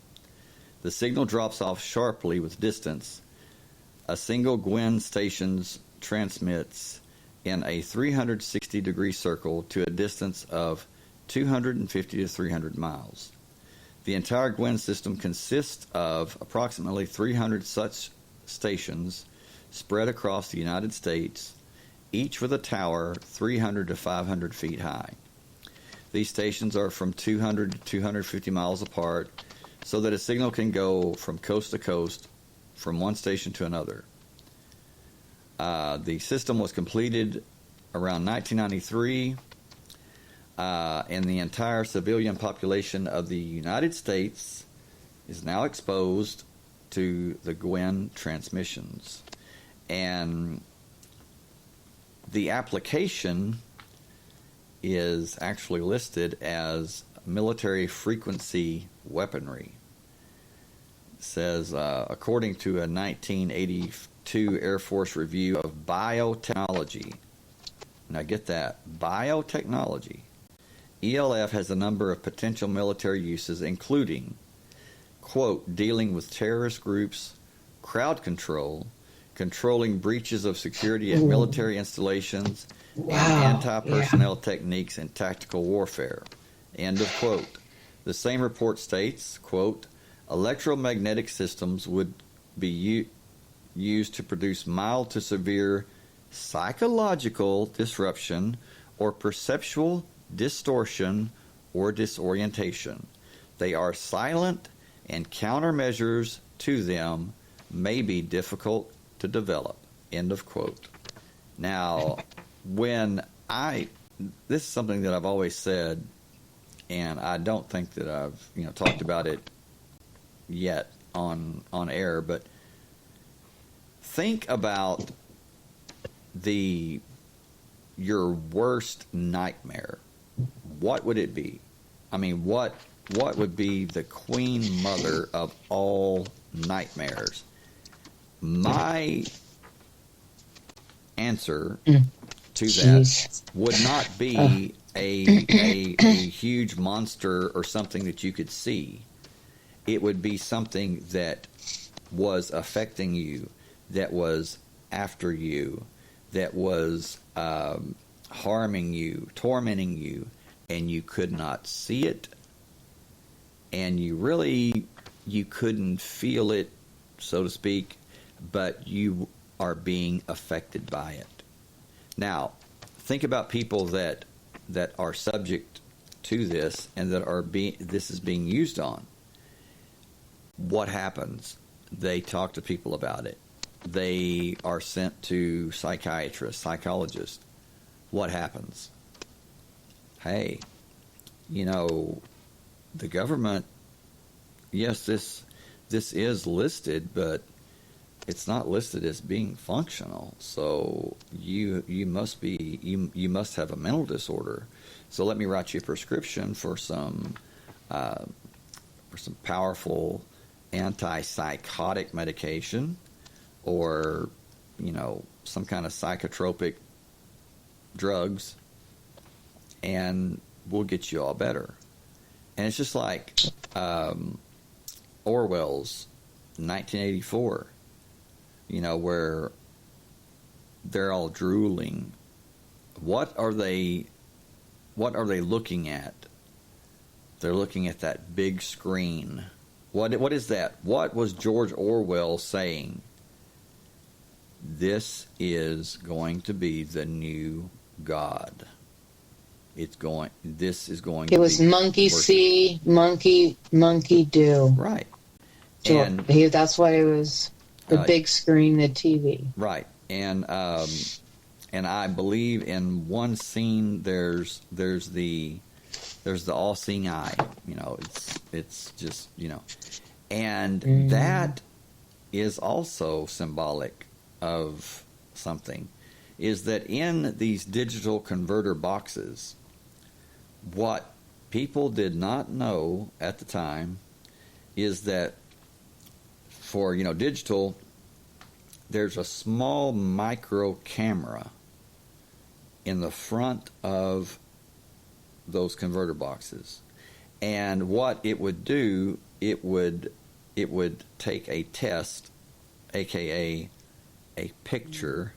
The signal drops off sharply with distance. A single GWEN station transmits in a 360-degree circle to a distance of 250 to 300 miles. The entire GWEN system consists of approximately 300 such stations spread across the United States, each with a tower 300 to 500 feet high. These stations are from 200 to 250 miles apart so that a signal can go from coast to coast from one station to another. The system was completed around 1993, and the entire civilian population of the United States is now exposed to the GWEN transmissions. And the application is actually listed as military frequency weaponry. It says, according to a 1982 Air Force review of biotechnology, now get that, biotechnology, ELF has a number of potential military uses, including, quote, dealing with terrorist groups, crowd control, controlling breaches of security at military installations, and anti-personnel techniques in tactical warfare. End of quote. The same report states, quote, electromagnetic systems would be used to produce mild to severe psychological disruption or perceptual distortion or disorientation. They are silent, and countermeasures to them may be difficult to develop. End of quote. Now, this is something that I've always said, and I don't think that I've talked about it yet on air, but think about your worst nightmare. What would it be? I mean, what would be the queen mother of all nightmares? My answer to that would not be a huge monster or something that you could see. It would be something that was affecting you, that was after you, that was harming you, tormenting you, and you could not see it, and you couldn't feel it, so to speak, but you are being affected by it. Now, think about people that are subject to this and that this is being used on. What happens? They talk to people about it. They are sent to psychiatrists, psychologists. What happens? Hey, the government, yes, this is listed, but it's not listed as being functional. So you must have a mental disorder. So let me write you a prescription for some powerful antipsychotic medication, or some kind of psychotropic drugs, and we'll get you all better. And it's just like Orwell's 1984, where they're all drooling. What are they looking at? They're looking at that big screen. What is that? What was George Orwell saying? This is going to be the new God. This is going to be... It was monkey working. see, monkey do. Right. And that's why it was the big screen, the TV. Right. And I believe in one scene there's the all-seeing eye. It's just, and that is also symbolic of something, is that in these digital converter boxes, what people did not know at the time is that for, digital, there's a small micro camera in the front of those converter boxes. And what it would do, it would take a test, aka a picture,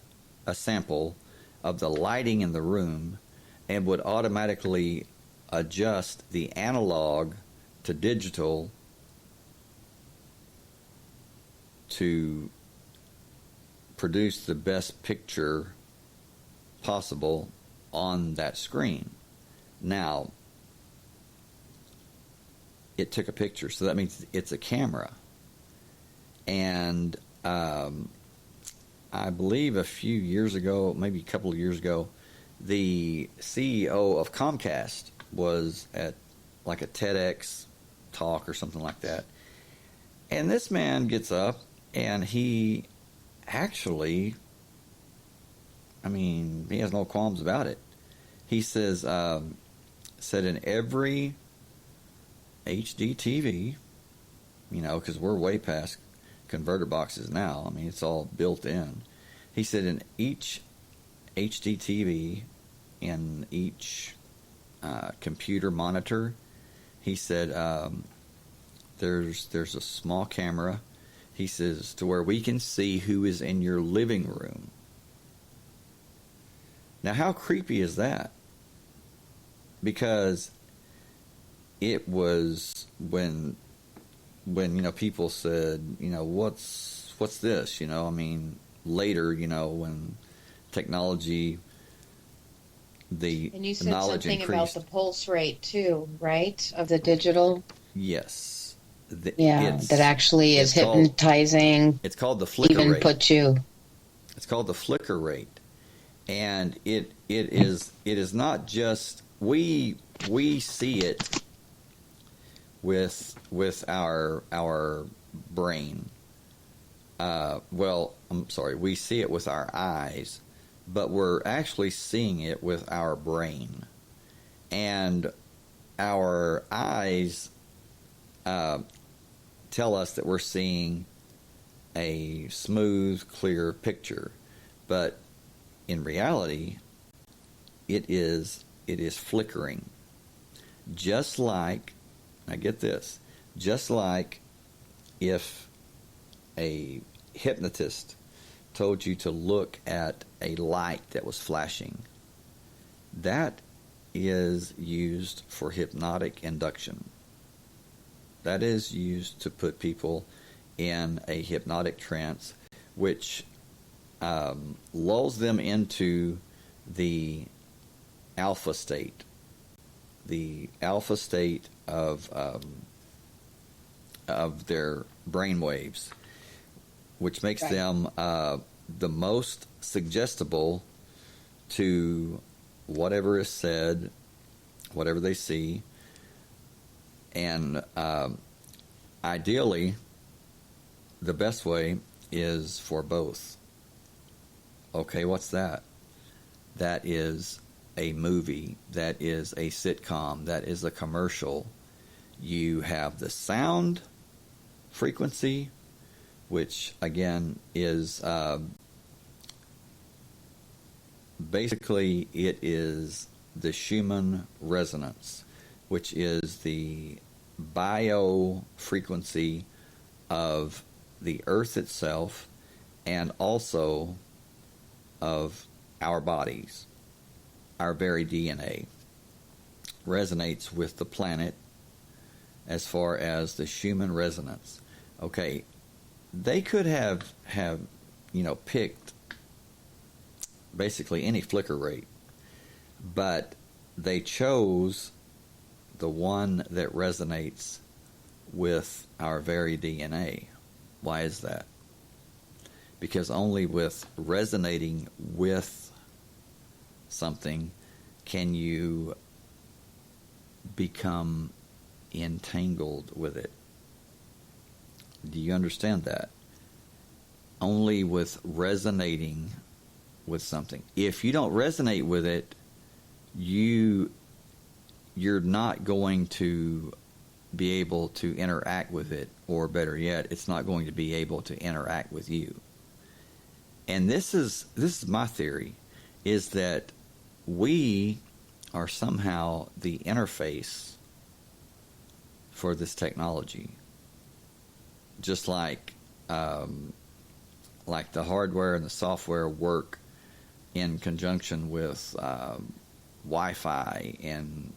a sample of the lighting in the room, and would automatically adjust the analog to digital to produce the best picture possible on that screen. Now, it took a picture, so that means it's a camera. And I believe a few years ago, maybe a couple of years ago, the CEO of Comcast was at like a TEDx talk or something like that. And this man gets up and he actually, he has no qualms about it. He says, said in every HDTV, because we're way past converter boxes now. It's all built in. He said in each HDTV, in each computer monitor, he said there's a small camera. He says to where we can see who is in your living room. Now, how creepy is that? Because it was when people said, what's this? Later, when technology, and you said knowledge something increased. about the pulse rate too, right? Of the digital. Yes. That actually is hypnotizing. It's called the flicker even rate. It's called the flicker rate, and it is not just we see it with our brain. We see it with our eyes, but we're actually seeing it with our brain, and our eyes tell us that we're seeing a smooth, clear picture, but in reality, it is flickering. Just like, now get this, just like if a hypnotist told you to look at a light that was flashing, that is used for hypnotic induction. That is used to put people in a hypnotic trance, which lulls them into the alpha state. The alpha state of their brain waves, which makes Right. them the most suggestible to whatever is said, whatever they see, and ideally, the best way is for both. Okay, what's that? That is a movie, that is a sitcom, that is a commercial. You have the sound frequency, which again is basically it is the Schumann resonance, which is the bio frequency of the Earth itself and also of our bodies. Our very DNA resonates with the planet as far as the Schumann resonance. Okay, they could have picked basically any flicker rate, but they chose the one that resonates with our very DNA. Why is that? Because only with resonating with something can you become entangled with it. Do you understand that? Only with resonating with something. If you don't resonate with it, you're not going to be able to interact with it, or better yet, it's not going to be able to interact with you. And this is my theory, is that we are somehow the interface for this technology. Just like the hardware and the software work in conjunction with Wi-Fi and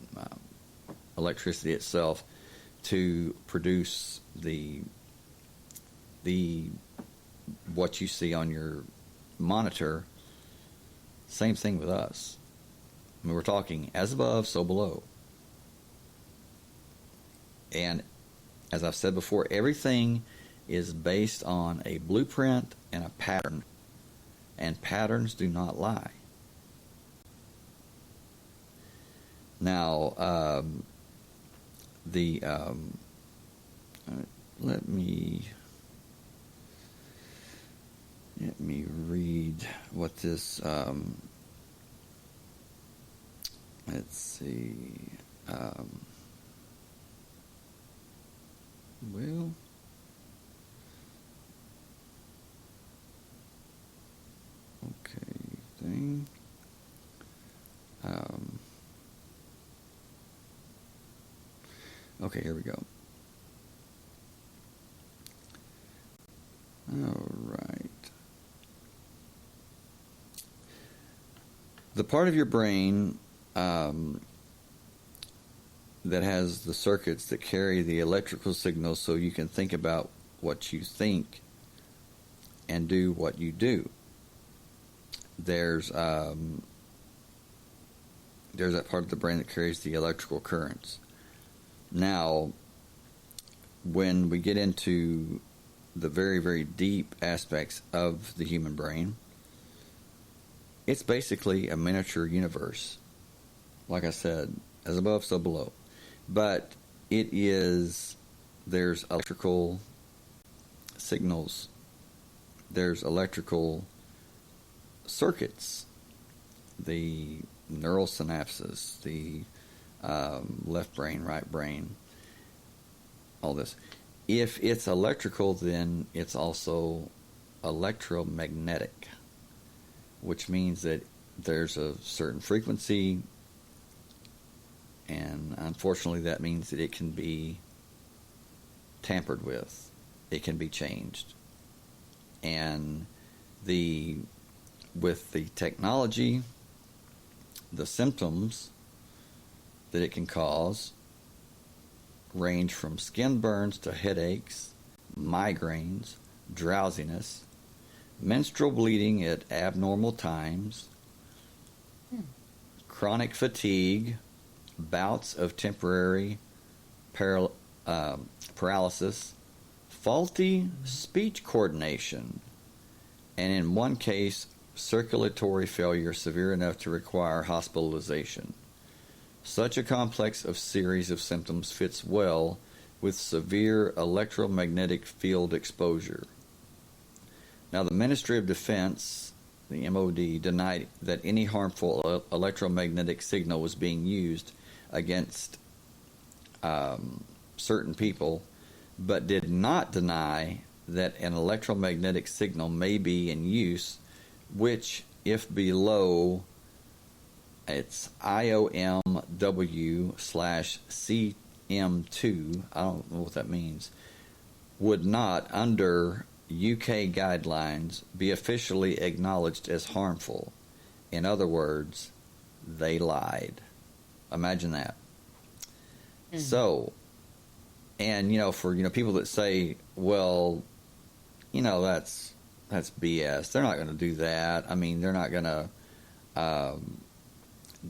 electricity itself to produce the what you see on your monitor. Same thing with us. I mean, we're talking as above, so below. And as I've said before, everything is based on a blueprint and a pattern. And patterns do not lie. Now, let me read what this. Let's see. Well. Okay, thing. Okay, here we go. All right. The part of your brain that has the circuits that carry the electrical signals so you can think about what you think and do what you do. There's that part of the brain that carries the electrical currents. Now, when we get into the very, very deep aspects of the human brain, it's basically a miniature universe. Like I said, as above, so below. But there's electrical signals, there's electrical circuits, the neural synapses, the left brain, right brain, all this. If it's electrical, then it's also electromagnetic, which means that there's a certain frequency, and unfortunately that means that it can be tampered with, it can be changed, and with the technology, the symptoms that it can cause range from skin burns to headaches, migraines, drowsiness, menstrual bleeding at abnormal times, chronic fatigue, bouts of temporary paralysis, faulty speech coordination, and in one case, circulatory failure severe enough to require hospitalization. Such a complex of series of symptoms fits well with severe electromagnetic field exposure. Now, the Ministry of Defense, the MOD, denied that any harmful electromagnetic signal was being used against certain people, but did not deny that an electromagnetic signal may be in use, which, if below it's IOMW/CM2, I don't know what that means, would not, under UK guidelines, be officially acknowledged as harmful. In other words, they lied. Imagine that. So, and for people that say, well, that's BS. They're not going to do that. I mean, they're not going to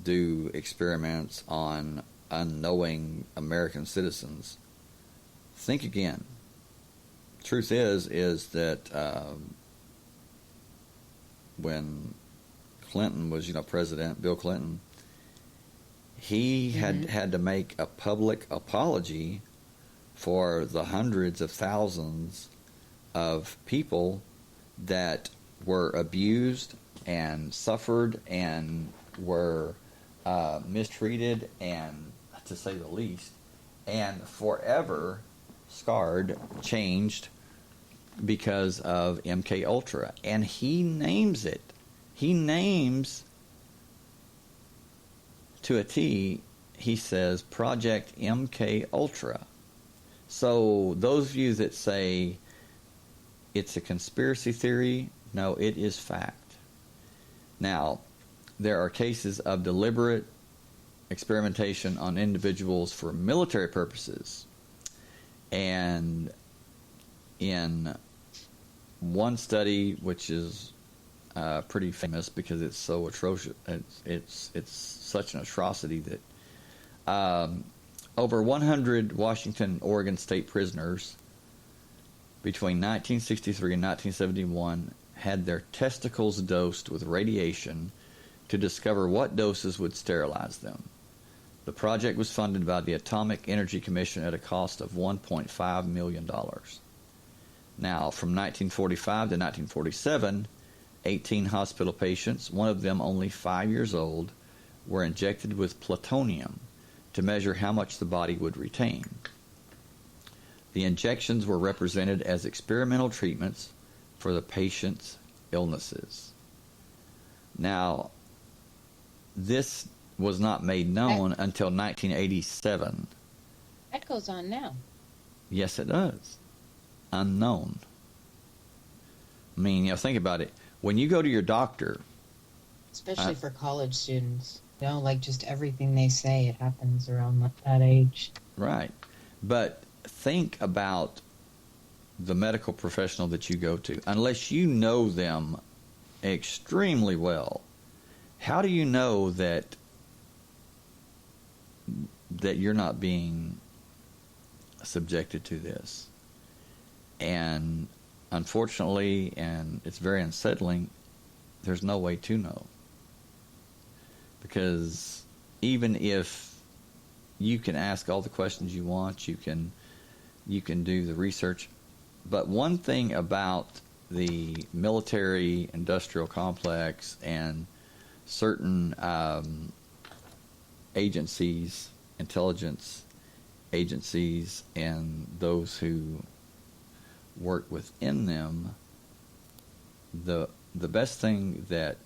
do experiments on unknowing American citizens. Think again. Truth is that when Clinton was, president, Bill Clinton, he had to make a public apology for the hundreds of thousands of people that were abused and suffered and were mistreated, and to say the least, and forever scarred, changed because of MK Ultra. And he names it. He names to a T, he says Project MK Ultra. So those of you that say it's a conspiracy theory, no, it is fact. Now, there are cases of deliberate experimentation on individuals for military purposes. And in one study, which is pretty famous because it's so atrocious, it's such an atrocity that over 100 Washington and Oregon state prisoners between 1963 and 1971 had their testicles dosed with radiation to discover what doses would sterilize them. The project was funded by the Atomic Energy Commission at a cost of $1.5 million. Now, from 1945 to 1947, 18 hospital patients, one of them only 5 years old, were injected with plutonium to measure how much the body would retain. The injections were represented as experimental treatments for the patient's illnesses. Now, this was not made known until 1987. That goes on now. Yes, it does. Unknown. I mean, think about it. When you go to your doctor, Especially for college students. Like just everything they say, it happens around that age. right, but think about the medical professional that you go to. Unless you know them extremely well, how do you know that you're not being subjected to this? And unfortunately, and it's very unsettling, there's no way to know. Because even if you can ask all the questions you want, you can do the research, but one thing about the military industrial complex and certain agencies, intelligence agencies, and those who work within them, the best thing that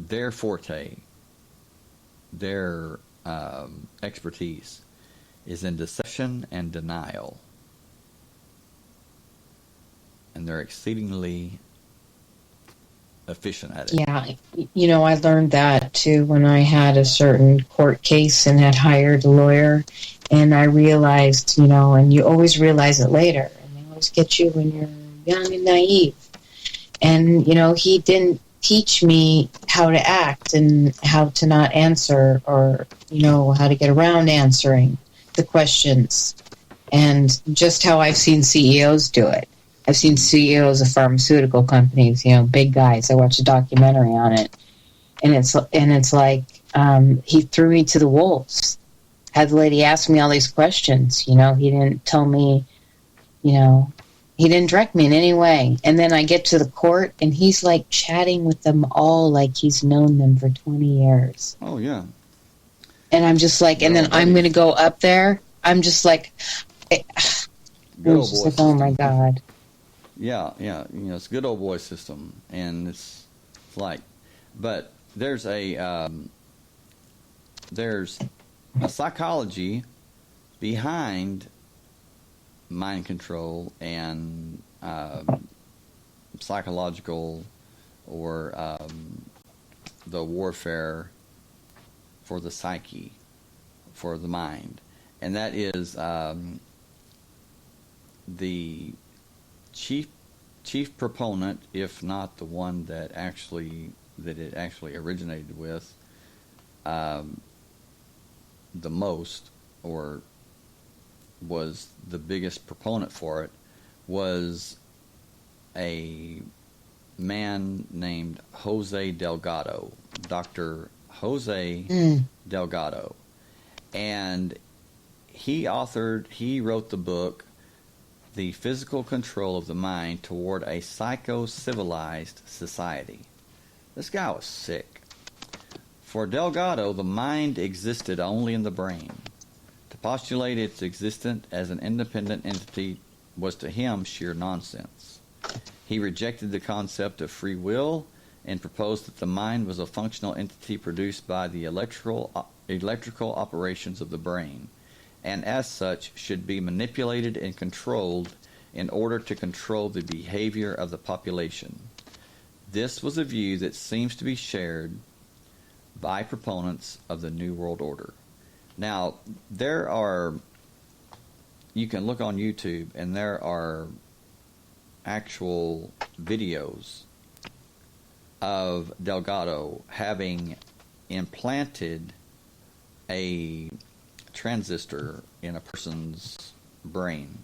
their forte, their expertise is in deception and denial. and they're exceedingly efficient at it. Yeah, I learned that too when I had a certain court case and had hired a lawyer, and I realized, and you always realize it later, and they always get you when you're young and naive. And, he didn't teach me how to act and how to not answer, or, how to get around answering the questions, and just how I've seen CEOs do it. I've seen CEOs of pharmaceutical companies, big guys. I watched a documentary on it, and it's like he threw me to the wolves. Had the lady ask me all these questions. He didn't tell me, he didn't direct me in any way. And then I get to the court, and he's like chatting with them all like he's known them for 20 years. Oh, yeah. And I'm just like, and then I'm going to go up there. I'm just like, oh my God. Yeah, it's a good old boy system, and it's like, but there's a psychology behind mind control and psychological or the warfare for the psyche, for the mind, and that is the chief proponent, if not the one that it actually originated with the most, or was the biggest proponent for it, was a man named Jose Delgado, Dr. Jose Delgado. And he wrote the book, The Physical Control of the Mind Toward a Psycho-Civilized Society. This guy was sick. For Delgado, the mind existed only in the brain. To postulate its existence as an independent entity was to him sheer nonsense. He rejected the concept of free will and proposed that the mind was a functional entity produced by the electrical operations of the brain, and as such should be manipulated and controlled in order to control the behavior of the population. This was a view that seems to be shared by proponents of the New World Order. Now, you can look on YouTube, and there are actual videos of Delgado having implanted a transistor in a person's brain,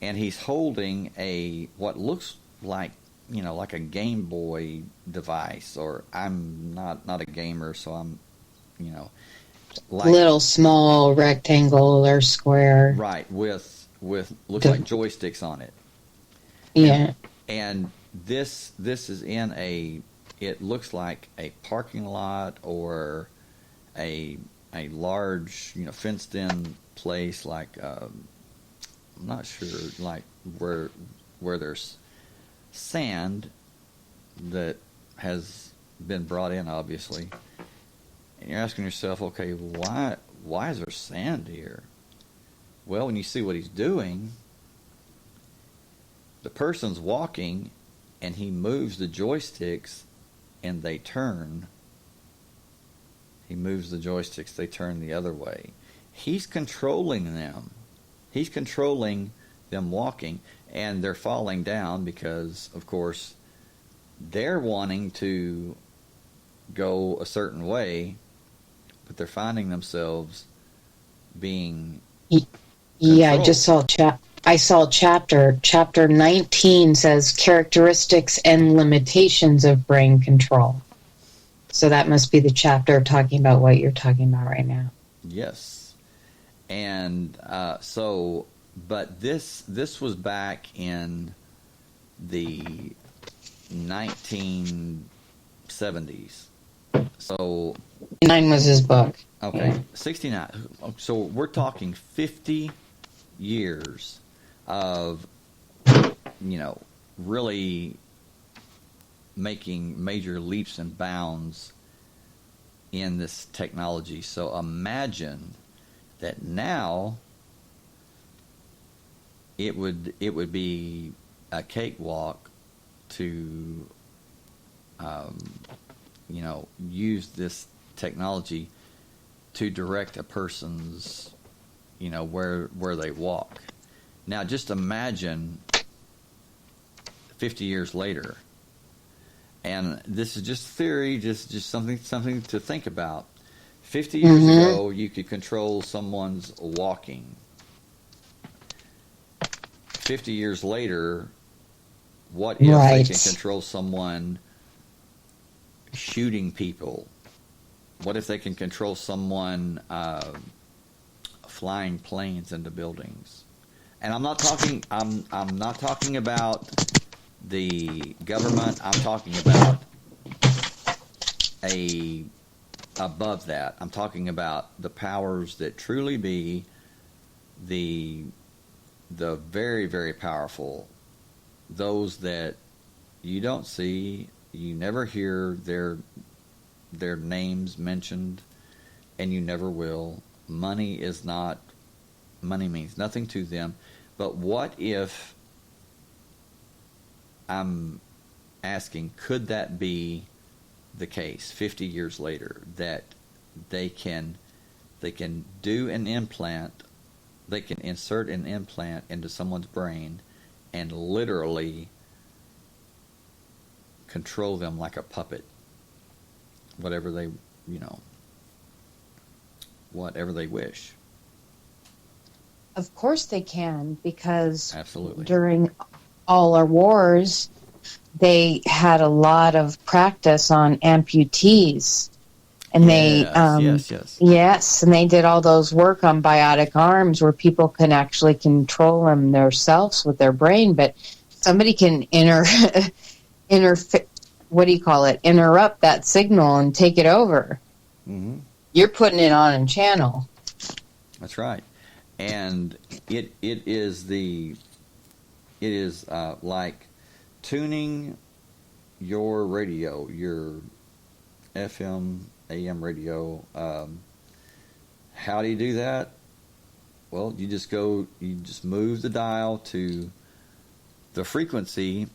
and he's holding what looks like like a Game Boy device, or I'm not a gamer, so I'm like little small rectangle or square, right, with looks like joysticks on it. Yeah. And this is in it looks like a parking lot or a large, fenced in place, like I'm not sure, like where there's sand that has been brought in, obviously. And you're asking yourself, okay, why is there sand here? Well, when you see what he's doing, the person's walking, and he moves the joysticks, and they turn. He moves the joysticks, they turn the other way. He's controlling them. He's controlling them walking, and they're falling down because, of course, they're wanting to go a certain way, but they're finding themselves being Yeah, controlled. I saw chapter 19 says characteristics and limitations of brain control. So that must be the chapter talking about what you're talking about right now. Yes. And but this was back in the 1970s. So 9 was his book. okay, 69. So we're talking 50 years of really making major leaps and bounds in this technology. So imagine that now it would be a cakewalk to, use this technology to direct a person's, where they walk. Now, just imagine 50 years later, and this is just theory, just something to think about. 50 years ago, you could control someone's walking. 50 years later, what if they can control someone shooting people? What if they can control someone flying planes into buildings? And I'm not talking about the government. I'm talking about above that. I'm talking about the powers that truly be the very, very powerful, those that you don't see, you never hear their names mentioned, and you never will. Money means nothing to them. But what if, I'm asking, could that be the case 50 years later, that they can do an implant, they can insert an implant into someone's brain and literally control them like a puppet, whatever they wish? Of course they can, because Absolutely. during all our wars, they had a lot of practice on amputees. And yes, and they did all those work on biotic arms where people can actually control them themselves with their brain, but somebody can interrupt that signal and take it over. Mm-hmm. You're putting it on a channel. That's right. And it is like tuning your radio, your FM, AM radio. How do you do that? Well, you just move the dial to the frequency,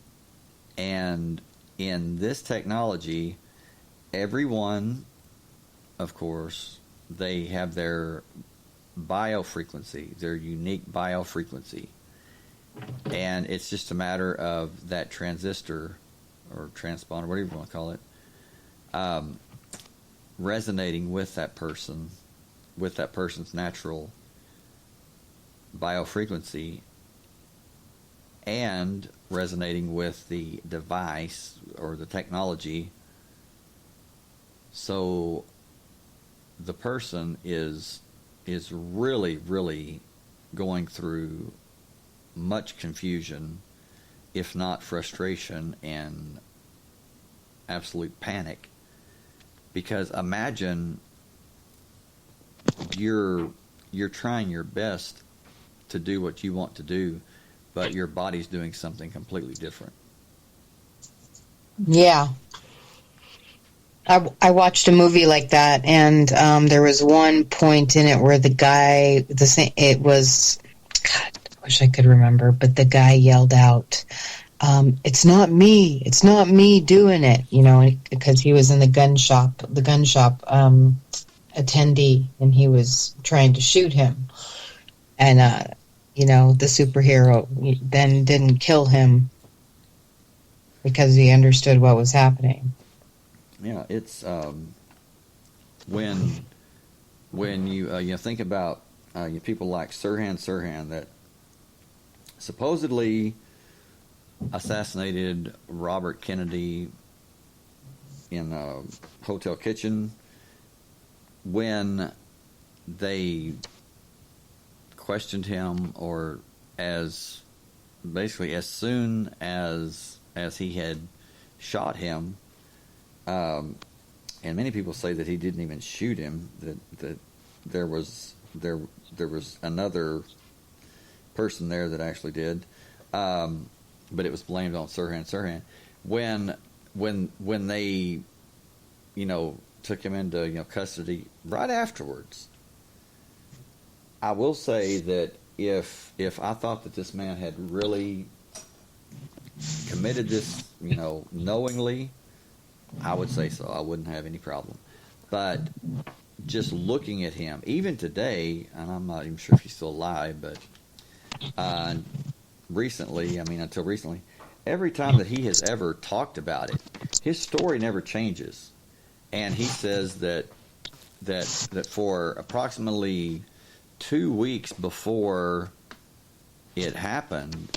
and in this technology, everyone, of course, they have their biofrequency, their unique biofrequency. And it's just a matter of that transistor or transponder, whatever you want to call it, resonating with that person, with that person's natural biofrequency, and resonating with the device or the technology. So the person is really, really going through much confusion, if not frustration and absolute panic. Because imagine you're trying your best to do what you want to do, but your body's doing something completely different. Yeah. I watched a movie like that, and there was one point in it where the guy, it was, God, I wish I could remember, but the guy yelled out, it's not me doing it, because he was in the gun shop attendee, and he was trying to shoot him. And, the superhero then didn't kill him because he understood what was happening. Yeah, it's when you think about people like Sirhan that supposedly assassinated Robert Kennedy in a hotel kitchen. When they questioned him, or as soon as he had shot him, and many people say that he didn't even shoot him, that there was another person there that actually did, but it was blamed on Sirhan. When they took him into custody right afterwards, I will say that if I thought that this man had really committed this, knowingly, I would say so. I wouldn't have any problem. But just looking at him, even today, and I'm not even sure if he's still alive, but until recently, every time that he has ever talked about it, his story never changes. And he says that for approximately 2 weeks before it happened,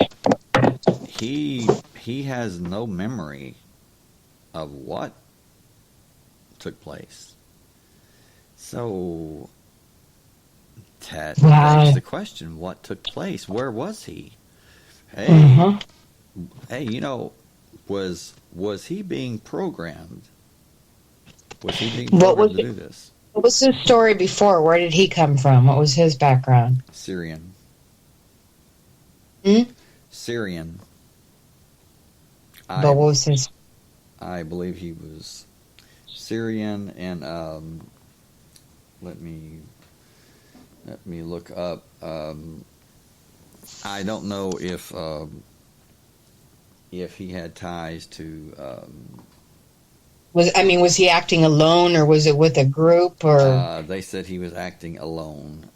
he has no memory of what took place. So that begs the question: what took place? Where was he? Hey, was he being programmed? Was he being programmed to do this? What was his story before? Where did he come from? What was his background? Syrian. Hmm? Syrian. But what was his? I believe he was Syrian, and let me look up. I don't know if he had ties to. Was he acting alone, or was it with a group? Or they said he was acting alone.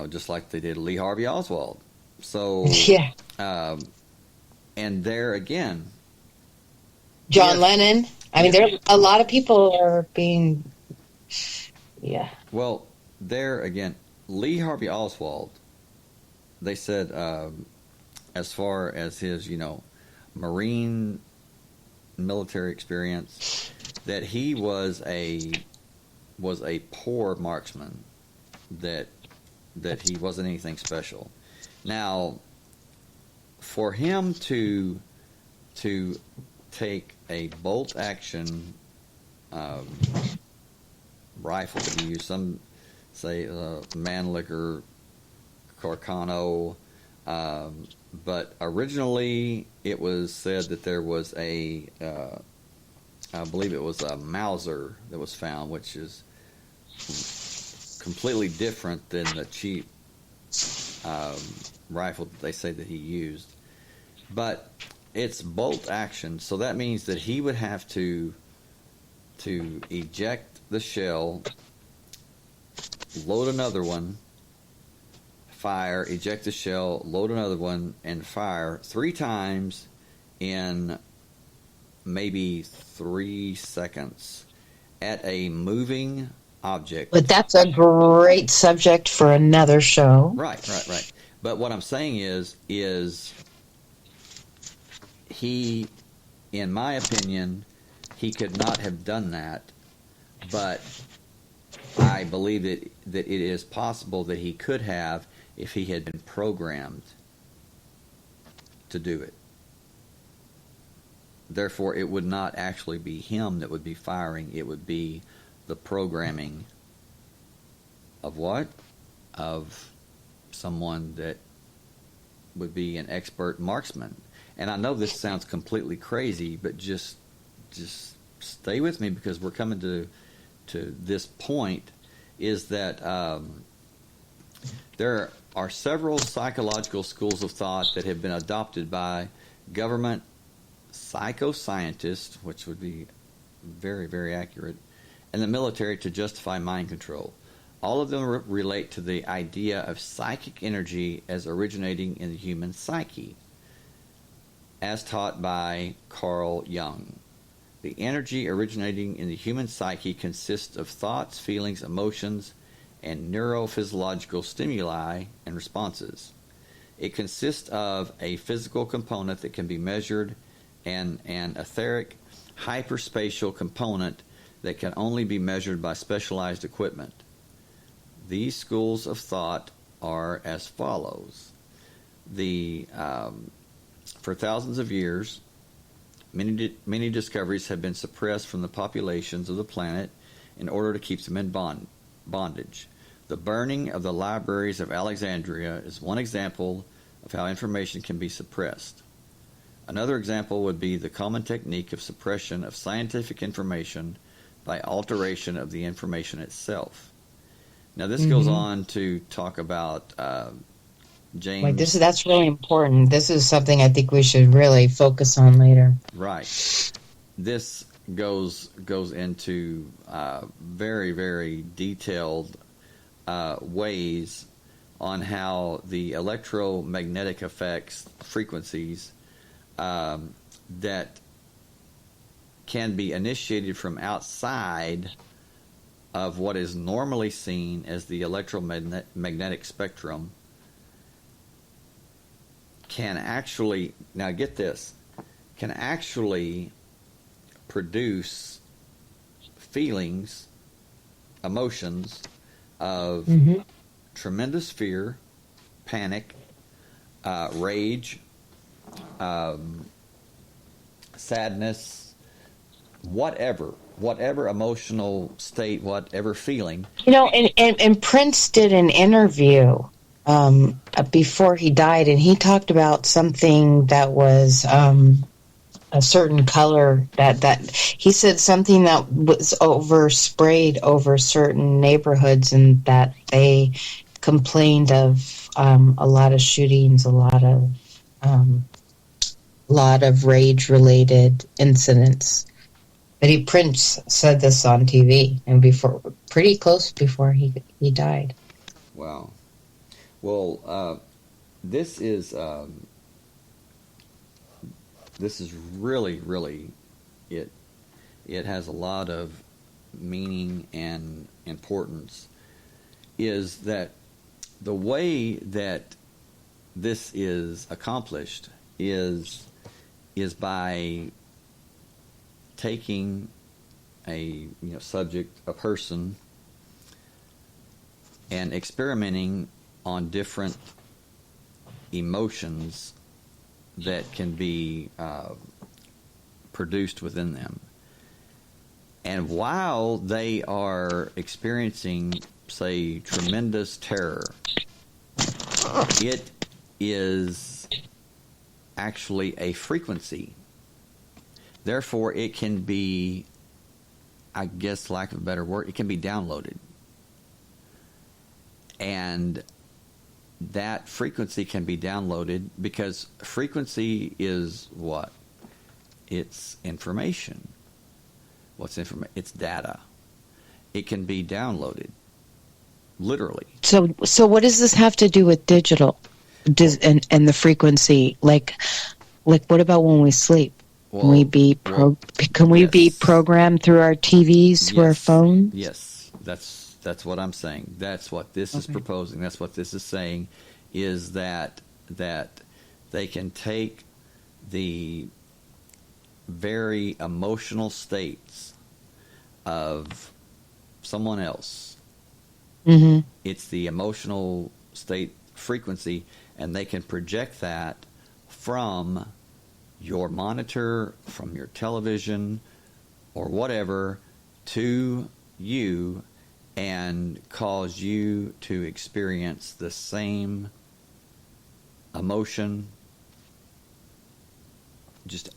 Just like they did Lee Harvey Oswald. So yeah. And there again, John Lennon. There a lot of people are being. Yeah. Well, there again, Lee Harvey Oswald. They said, as far as his, Marine military experience, that he was a poor marksman, that he wasn't anything special. Now, for him to take a bolt action rifle to be used, some say Mannlicher Carcano, but originally it was said that there was I believe it was a Mauser that was found, which is completely different than the cheap rifle that they say that he used. But it's bolt action, so that means that he would have to eject the shell, load another one, fire, eject the shell, load another one, and fire 3 times in maybe 3 seconds at a moving object. But that's a great subject for another show. Right. But what I'm saying is he, in my opinion, he could not have done that, but I believe that it is possible that he could have if he had been programmed to do it. Therefore, it would not actually be him that would be firing. It would be the programming of what? Of someone that would be an expert marksman. And I know this sounds completely crazy, but just stay with me, because we're coming to this point, is that there are several psychological schools of thought that have been adopted by government psychoscientists, which would be very, very accurate, and the military to justify mind control. All of them relate to the idea of psychic energy as originating in the human psyche, as taught by Carl Jung. The energy originating in the human psyche consists of thoughts, feelings, emotions, and neurophysiological stimuli and responses. It consists of a physical component that can be measured and an etheric hyperspatial component that can only be measured by specialized equipment. These schools of thought are as follows. For thousands of years, many discoveries have been suppressed from the populations of the planet in order to keep them in bondage. The burning of the libraries of Alexandria is one example of how information can be suppressed. Another example would be the common technique of suppression of scientific information by alteration of the information itself. Now, this goes on to talk about James. That's really important. This is something I think we should really focus on later. Right. This goes into very, very detailed ways on how the electromagnetic effects, frequencies, that can be initiated from outside of what is normally seen as the electromagnetic spectrum can actually, now get this, can actually produce feelings, emotions of tremendous fear, panic, rage, sadness, whatever emotional state, whatever feeling. And Prince did an interview before he died, and he talked about something that was a certain color that he said something that was sprayed over certain neighborhoods, and that they complained of a lot of shootings, a lot of rage-related incidents. But Prince said this on TV, and pretty close before he died. Wow. Well, this is really, really, it has a lot of meaning and importance. Is that the way that this is accomplished is by taking a subject, a person, and experimenting on different emotions that can be produced within them. And while they are experiencing, say, tremendous terror, it is actually a frequency. Therefore, it can be, I guess, lack of a better word, it can be downloaded. And that frequency can be downloaded because frequency is what? It's information. What's information? It's data. It can be downloaded, literally. So what does this have to do with digital and the frequency? Like what about when we sleep? Well, can we be programmed through our TVs, through our phones? Yes, that's what I'm saying. That's what this is proposing. That's what this is saying, is that they can take the very emotional states of someone else. Mm-hmm. It's the emotional state frequency, and they can project that from your monitor, from your television, or whatever, to you, and cause you to experience the same emotion, just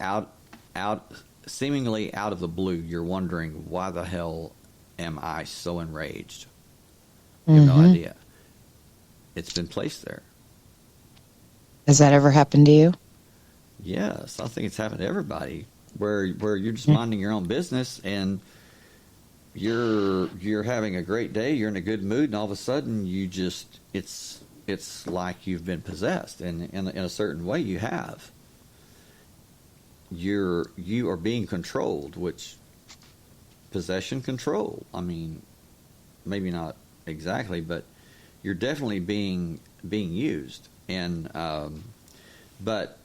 seemingly out of the blue. You're wondering, why the hell am I so enraged? You have no idea. It's been placed there. Has that ever happened to you? Yes, I think it's happened to everybody, where you're just minding your own business, and you're having a great day, you're in a good mood, and all of a sudden it's like you've been possessed, and in a certain way you have. You are being controlled, which possession, control. I mean, maybe not exactly, but you're definitely being used, and but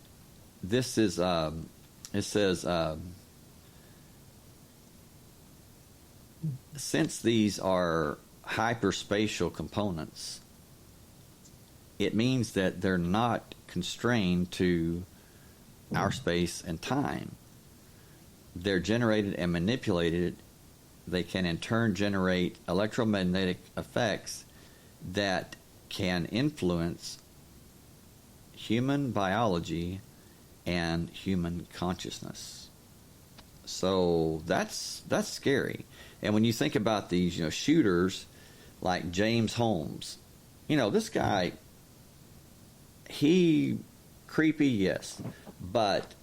this is it says since these are hyperspatial components, it means that they're not constrained to our space and time. They're generated and manipulated. They can in turn generate electromagnetic effects that can influence human biology and human consciousness. So that's scary. And when you think about these, shooters like James Holmes, this guy, he creepy, yes, but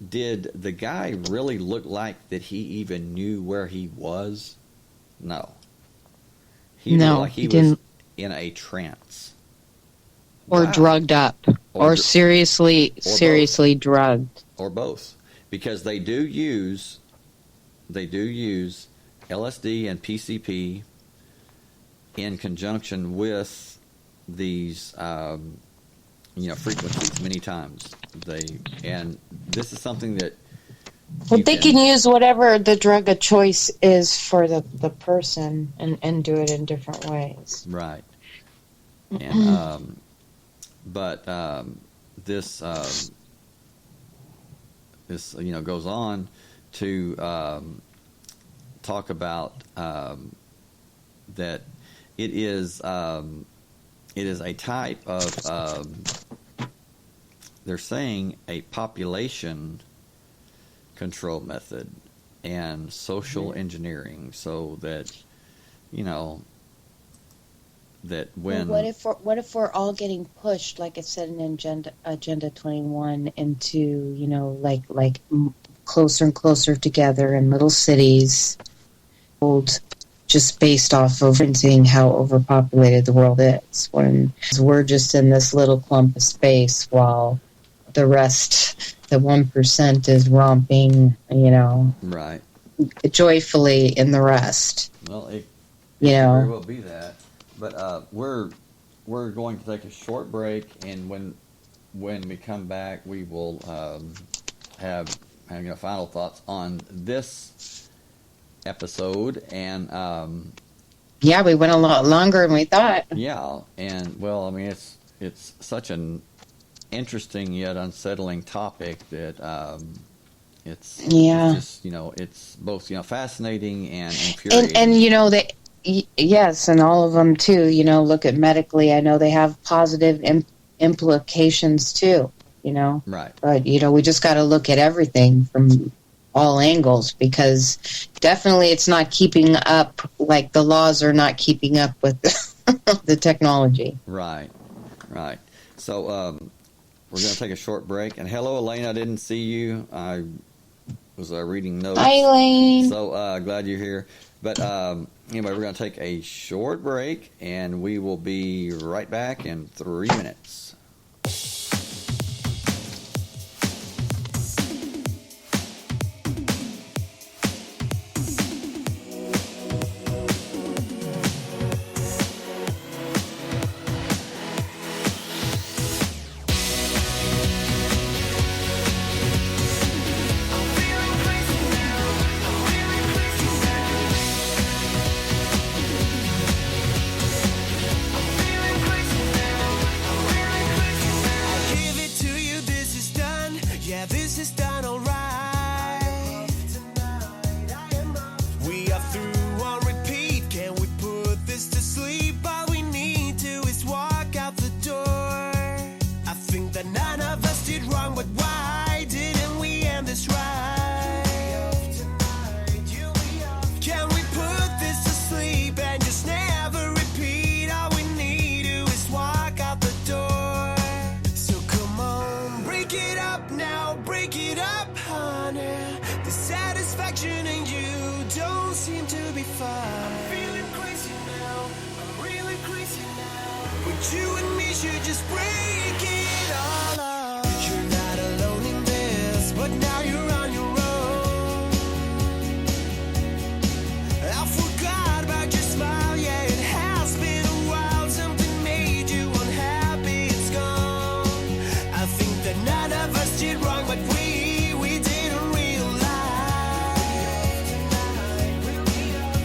did the guy really look like that he even knew where he was? No. He No, looked like he was didn't. in a trance. Or Wow. drugged up, or seriously drugged. Or both, because they do use LSD and PCP in conjunction with these frequencies many times. And this is something that But they can use whatever the drug of choice is for the person and do it in different ways. right. And this goes on to talk about that it is a type of they're saying a population control method and social engineering, so that that when Well, what if we're all getting pushed, like it said in Agenda 21, into like closer and closer together in little cities, just based off of seeing how overpopulated the world is, when we're just in this little clump of space while the rest, the 1%, is romping, right. joyfully in the rest. Well, it could very well be that. But we're going to take a short break, and when we come back, we will have final thoughts on this episode. And yeah, we went a lot longer than we thought. yeah, and well, I mean, it's such an interesting yet unsettling topic that it's just it's both fascinating and infuriating. And yes, and all of them too. Look at medically. I know they have positive implications too. Right. But we just got to look at everything from all angles, because definitely it's not keeping up. Like the laws are not keeping up with the technology. Right. So we're going to take a short break. And hello, Elaine. I didn't see you. I was reading notes. Hi, Elaine. So glad you're here. But anyway, we're going to take a short break, and we will be right back in 3 minutes.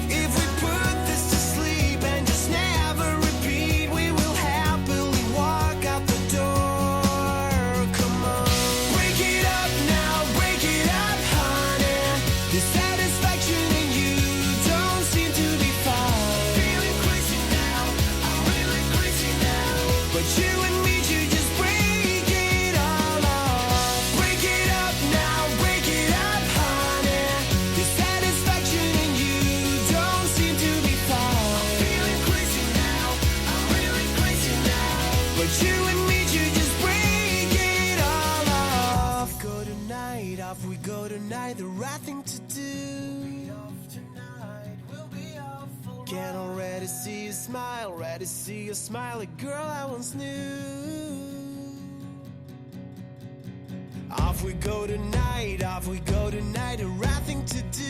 If we put this to sleep and just never repeat, we will happily walk out the Can already see you smile, ready to see you smile, a girl I once knew. Off we go tonight, a right thing to do.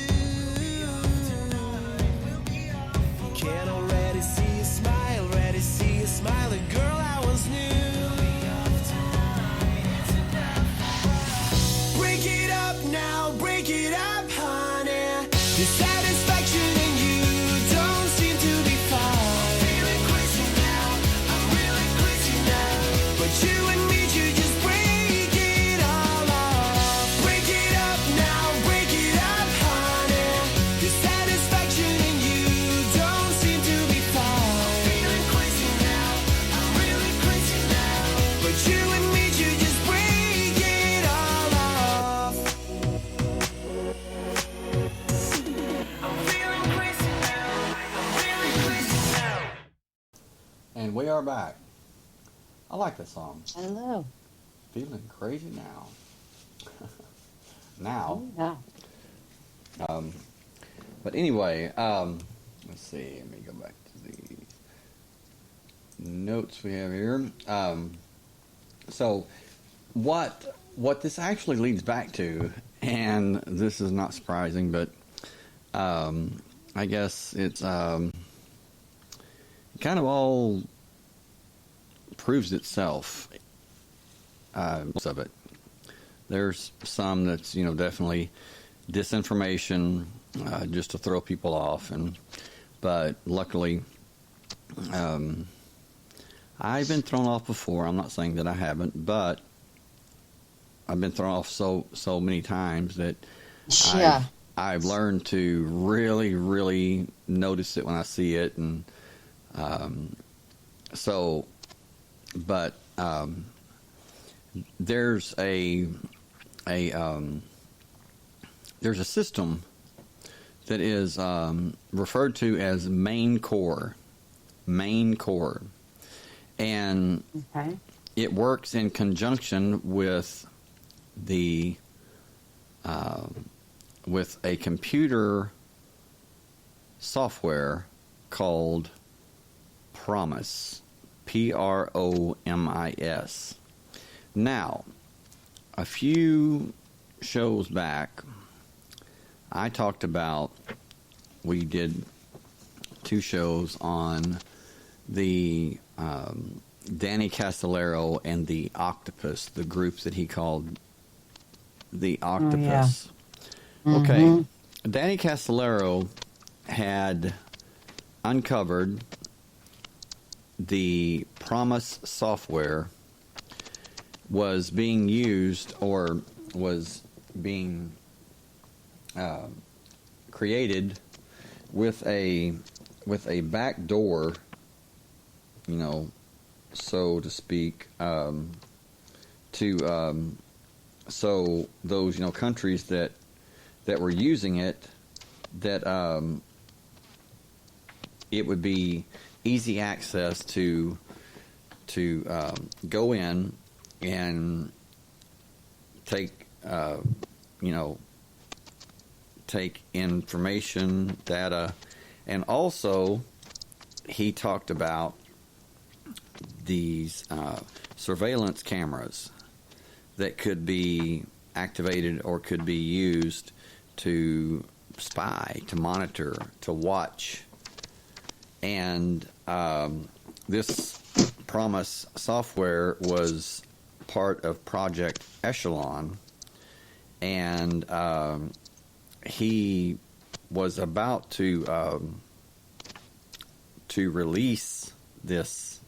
Can already see you smile, ready to see you smile, a girl I once knew. Break it up now, break it up, honey. The satisfaction in you don't seem to be fine. I'm feeling crazy now, I'm really crazy now. But you and me, you just break it all off. Break it up now, break it up, honey. The satisfaction in you don't seem to be fine. I'm feeling crazy now, I'm really crazy now. But you and me, you just break it all off. I'm feeling crazy now, I'm really crazy now. And we are back. I like that song. Hello. Feeling crazy now. Now. Yeah. But anyway, let's see. Let me go back to the notes we have here. So, what this actually leads back to, and this is not surprising, but I guess it's kind of all proves itself. Most of it. There's some that's definitely disinformation, just to throw people off, but luckily, I've been thrown off before. I'm not saying that I haven't, but I've been thrown off so many times that Yeah. I've learned to really, really notice it when I see it, and but there's a system that is referred to as main core, and Okay. it works in conjunction with with a computer software called Promise, Promis. Now, a few shows back, I talked about, we did 2 shows on the Danny Castellero and the Octopus, the group that he called the Octopus. Okay, Danny Castellero had uncovered the Promise software was being used, or was being created with a back door, so to speak, to so those countries that were using it, that it would be easy access to go in and take take information, data, and also he talked about these surveillance cameras that could be activated or could be used to spy, to monitor, to watch. And this Promise software was part of Project Echelon, and he was about to release this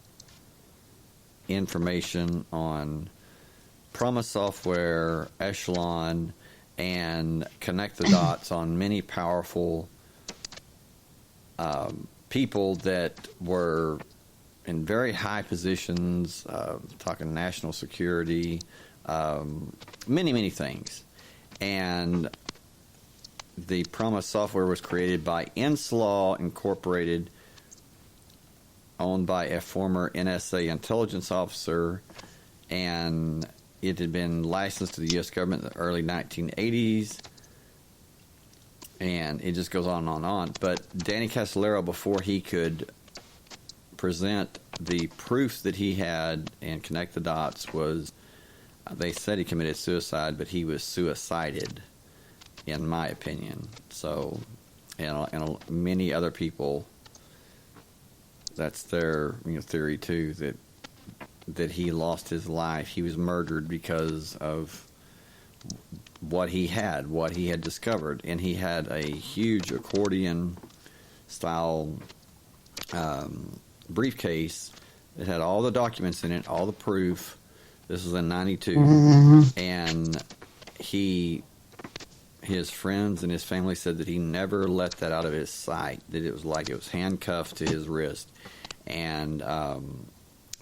information on Promise software, Echelon, and connect the dots on many powerful people that were in very high positions, talking national security, many things. And the Promise software was created by Inslaw Incorporated, owned by a former NSA intelligence officer, and it had been licensed to the U.S. government in the early 1980s. And it just goes on and on and on. But Danny Castellero, before he could present the proof that he had and connect the dots, was they said he committed suicide, but he was suicided, in my opinion. So, and many other people, that's their theory too, that he lost his life. He was murdered because of what he had discovered, and he had a huge accordion style briefcase that had all the documents in it, all the proof. This was in 92, and his friends and his family said that he never let that out of his sight, that it was like it was handcuffed to his wrist. And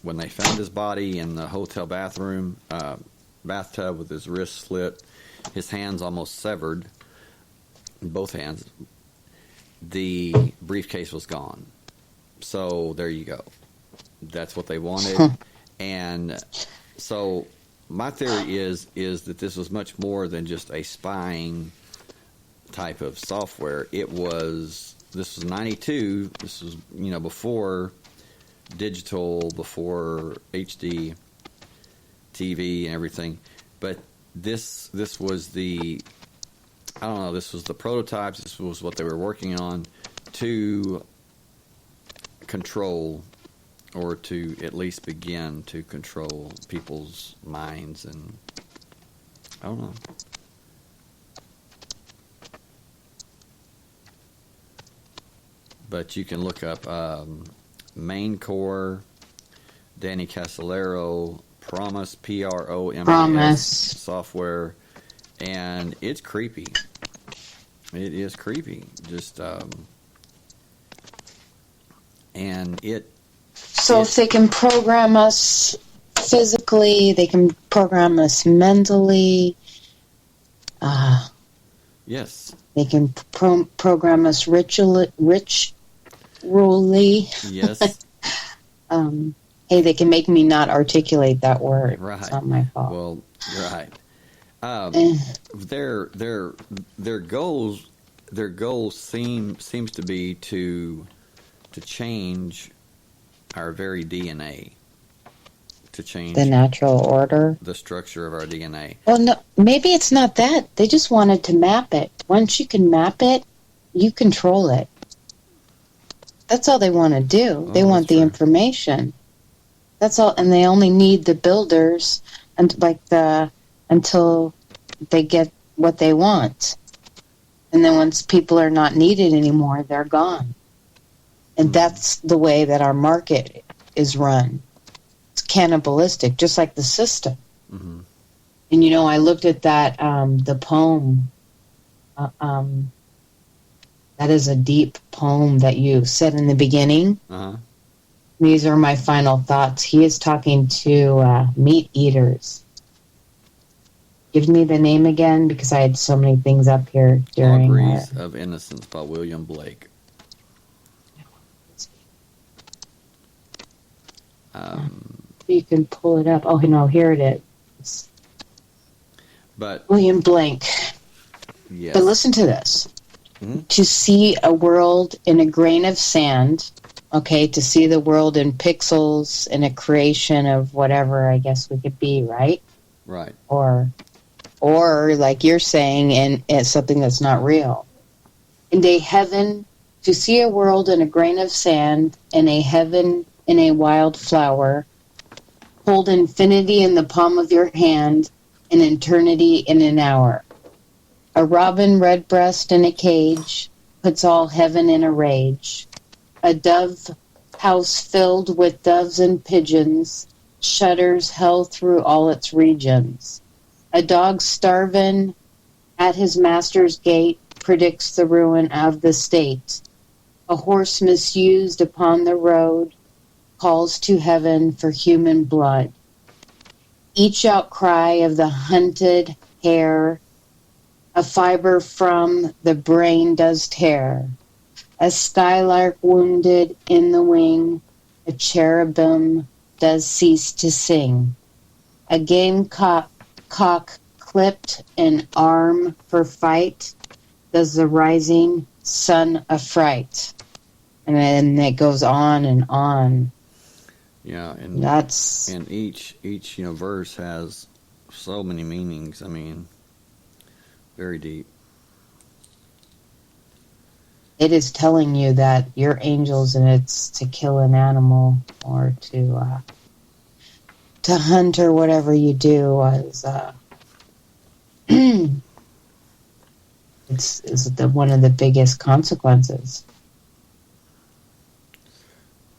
when they found his body in the hotel bathtub with his wrist slit, his hands almost severed, both hands, the briefcase was gone. So there you go. That's what they wanted. And so my theory is that this was much more than just a spying type of software. This was 92. This was, before digital, before HD TV and everything. But this was this was the prototypes. This was what they were working on to control, or to at least begin to control people's minds. And I don't know. But you can look up Main Core, Danny Castellero, Promise, Promise software, and it's creepy. It is creepy. Just and it. So if they can program us physically, they can program us mentally. Yes. They can program us ritually. Yes. Hey, they can make me not articulate that word. Right. It's not my fault. Well, right. Their goals seems to be to change our very DNA, to change the natural order, the structure of our DNA. Well, no, maybe it's not that. They just wanted to map it. Once you can map it, you control it. That's all they want to do. They want the information. That's all, and they only need the builders until they get what they want. And then once people are not needed anymore, they're gone. And that's the way that our market is run. It's cannibalistic, just like the system. Mm-hmm. And I looked at that, the poem. That is a deep poem that you said in the beginning. Uh-huh. These are my final thoughts. He is talking to meat eaters. Give me the name again, because I had so many things up here during Auguries of Innocence by William Blake. You can pull it up. Oh, no, here it is. But William Blake. Yes. But listen to this. Mm-hmm. To see a world in a grain of sand, okay, to see the world in pixels in a creation of whatever I guess we could be, right? Right. Or like you're saying, in something that's not real. In a heaven, to see a world in a grain of sand, in a heaven in a wild flower, hold infinity in the palm of your hand, and eternity in an hour. A robin redbreast in a cage puts all heaven in a rage. A dove house filled with doves and pigeons shudders hell through all its regions. A dog starving at his master's gate predicts the ruin of the state. A horse misused upon the road calls to heaven for human blood. Each outcry of the hunted hare a fiber from the brain does tear. A skylark wounded in the wing, a cherubim does cease to sing. A gamecock clipped an arm for fight, does the rising sun affright? And then it goes on and on. Yeah, and That's and each verse has so many meanings. I mean, very deep. it is telling you that you're angels and it's to kill an animal or to hunt or whatever you do is it's one of the biggest consequences.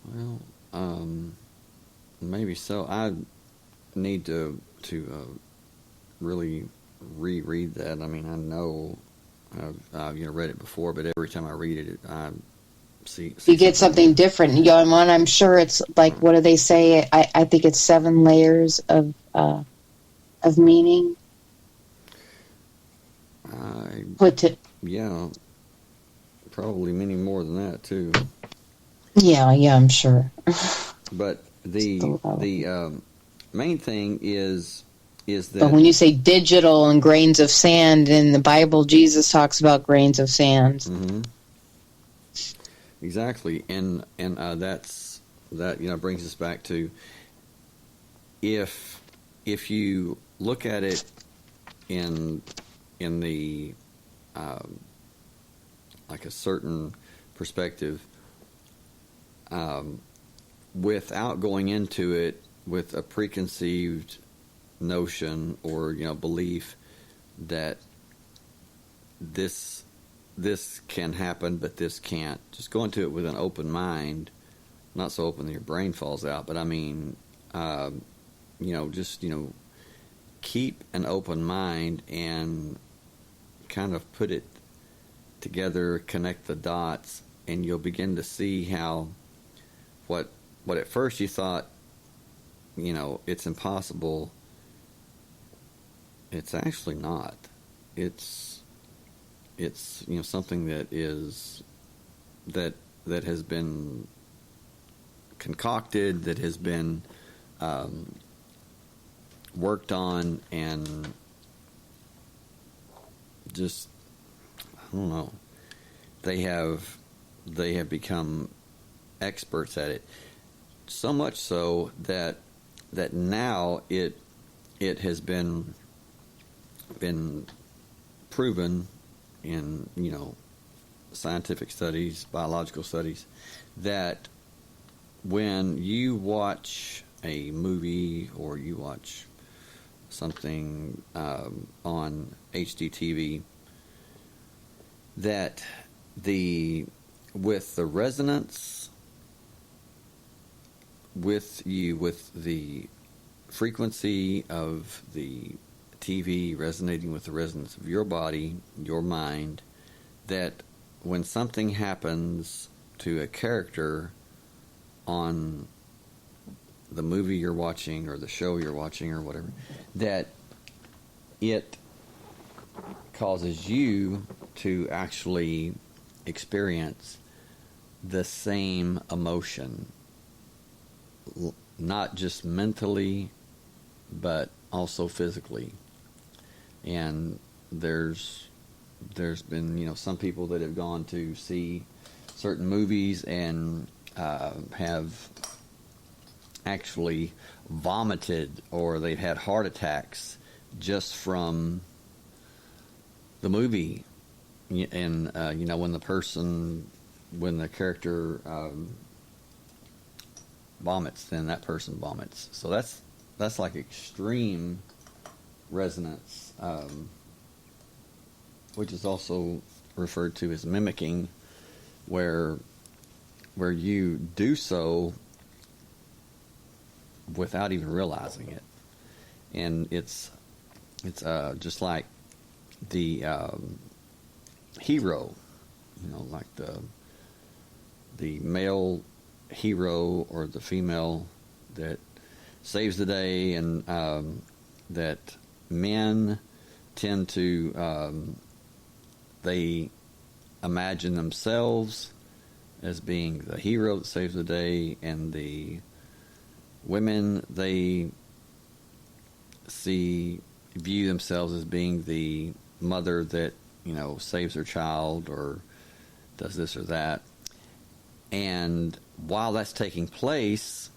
Well, maybe so. I need to really reread that. I mean, I know I've read it before, but every time I read it, I see You get something different. And I'm sure it's like, what do they say? I think it's 7 layers of meaning. Yeah, probably many more than that too. Yeah, I'm sure. But the main thing is that. But when you say digital and grains of sand in the Bible, Jesus talks about grains of sand. Mm-hmm. Exactly, and that brings us back to if you look at it in the like a certain perspective, without going into it with a preconceived notion or belief that this can happen but this can't, just go into it with an open mind, not so open that your brain falls out, but I mean just keep an open mind and kind of put it together, connect the dots, and you'll begin to see how what at first you thought it's impossible, it's actually not. It's something that has been concocted, that has been worked on, and just I don't know. They have become experts at it, so much so that now it has been proven in scientific studies, biological studies, that when you watch a movie or you watch something on HDTV, that with the resonance, with the frequency of the TV resonating with the resonance of your body, your mind, that when something happens to a character on the movie you're watching or the show you're watching or whatever, that it causes you to actually experience the same emotion, not just mentally but also physically. And there's been some people that have gone to see certain movies and have actually vomited, or they've had heart attacks just from the movie. And when the character vomits, then that person vomits. So that's like extreme resonance, which is also referred to as mimicking, where you do so without even realizing it. And it's just like the hero, like the male hero or the female that saves the day, and that men tend to they imagine themselves as being the hero that saves the day, and the women, they view themselves as being the mother that saves her child or does this or that. And while that's taking place,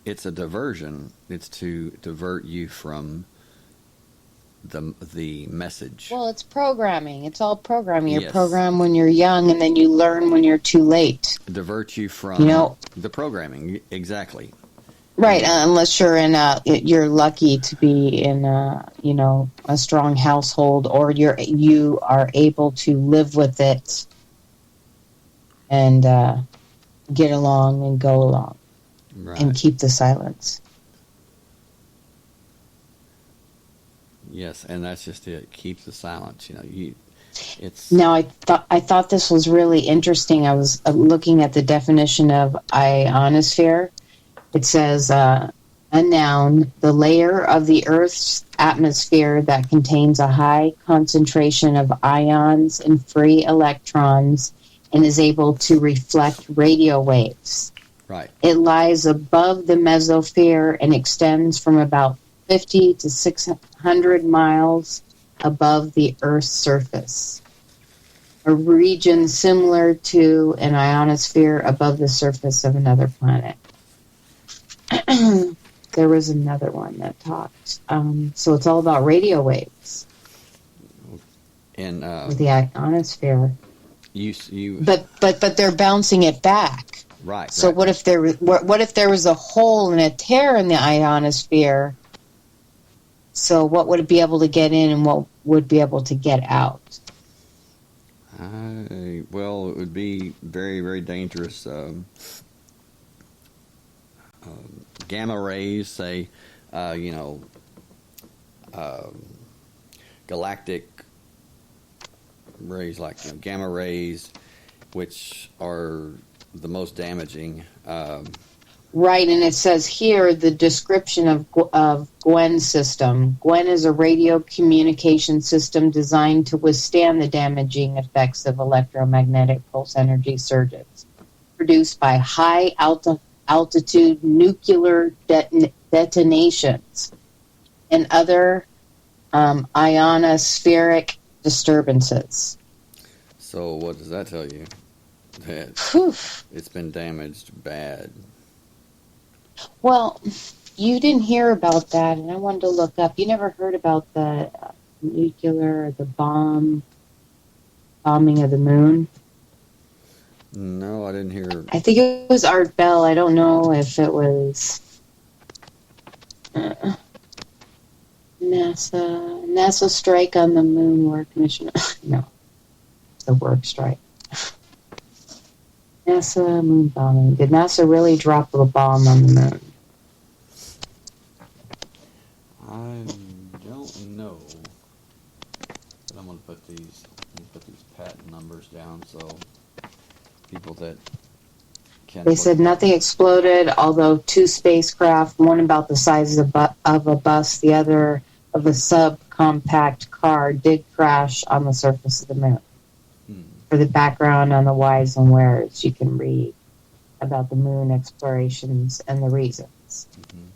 it's a diversion. It's to divert you from the message. Well, it's programming. It's all programming. You're Yes. programmed when you're young, and then you learn when you're too late. Divert you from the programming. Exactly. Right, unless you're lucky to be in a strong household, or you are able to live with it and get along and go along and keep the silence. Yes, and that's just it. Keep the silence. It's Now, I thought this was really interesting. I was looking at the definition of ionosphere. It says, a noun, the layer of the Earth's atmosphere that contains a high concentration of ions and free electrons and is able to reflect radio waves. right. It lies above the mesosphere and extends from about 50 to 600 miles above the Earth's surface. A region similar to an ionosphere above the surface of another planet. There was another one that talked. So it's all about radio waves And with the ionosphere. you But they're bouncing it back. right. So right. what if there was a hole and a tear in the ionosphere? So what would it be able to get in, and what would be able to get out? Well, it would be very, very dangerous. Gamma rays, say, galactic rays like gamma rays, which are the most damaging. Right, and it says here the description of GWEN system. GWEN is a radio communication system designed to withstand the damaging effects of electromagnetic pulse energy surges produced by high altitude nuclear detonations and other ionospheric disturbances. So what does that tell you? That Whew. it's been damaged bad. Well, you didn't hear about that, and I wanted to look up. You never heard about the nuclear, the bombing of the moon? No, I didn't hear. I think it was Art Bell. I don't know if it was NASA strike on the moon work mission. No, the work strike. NASA moon bombing. Did NASA really drop a bomb on the moon? I don't know. But I'm gonna put these patent numbers down so people that can. They said nothing exploded, although two spacecraft, one about the size of a bus, the other of a subcompact car, did crash on the surface of the moon. For the background on the whys and wheres, you can read about the moon explorations and the reasons. Mm-hmm.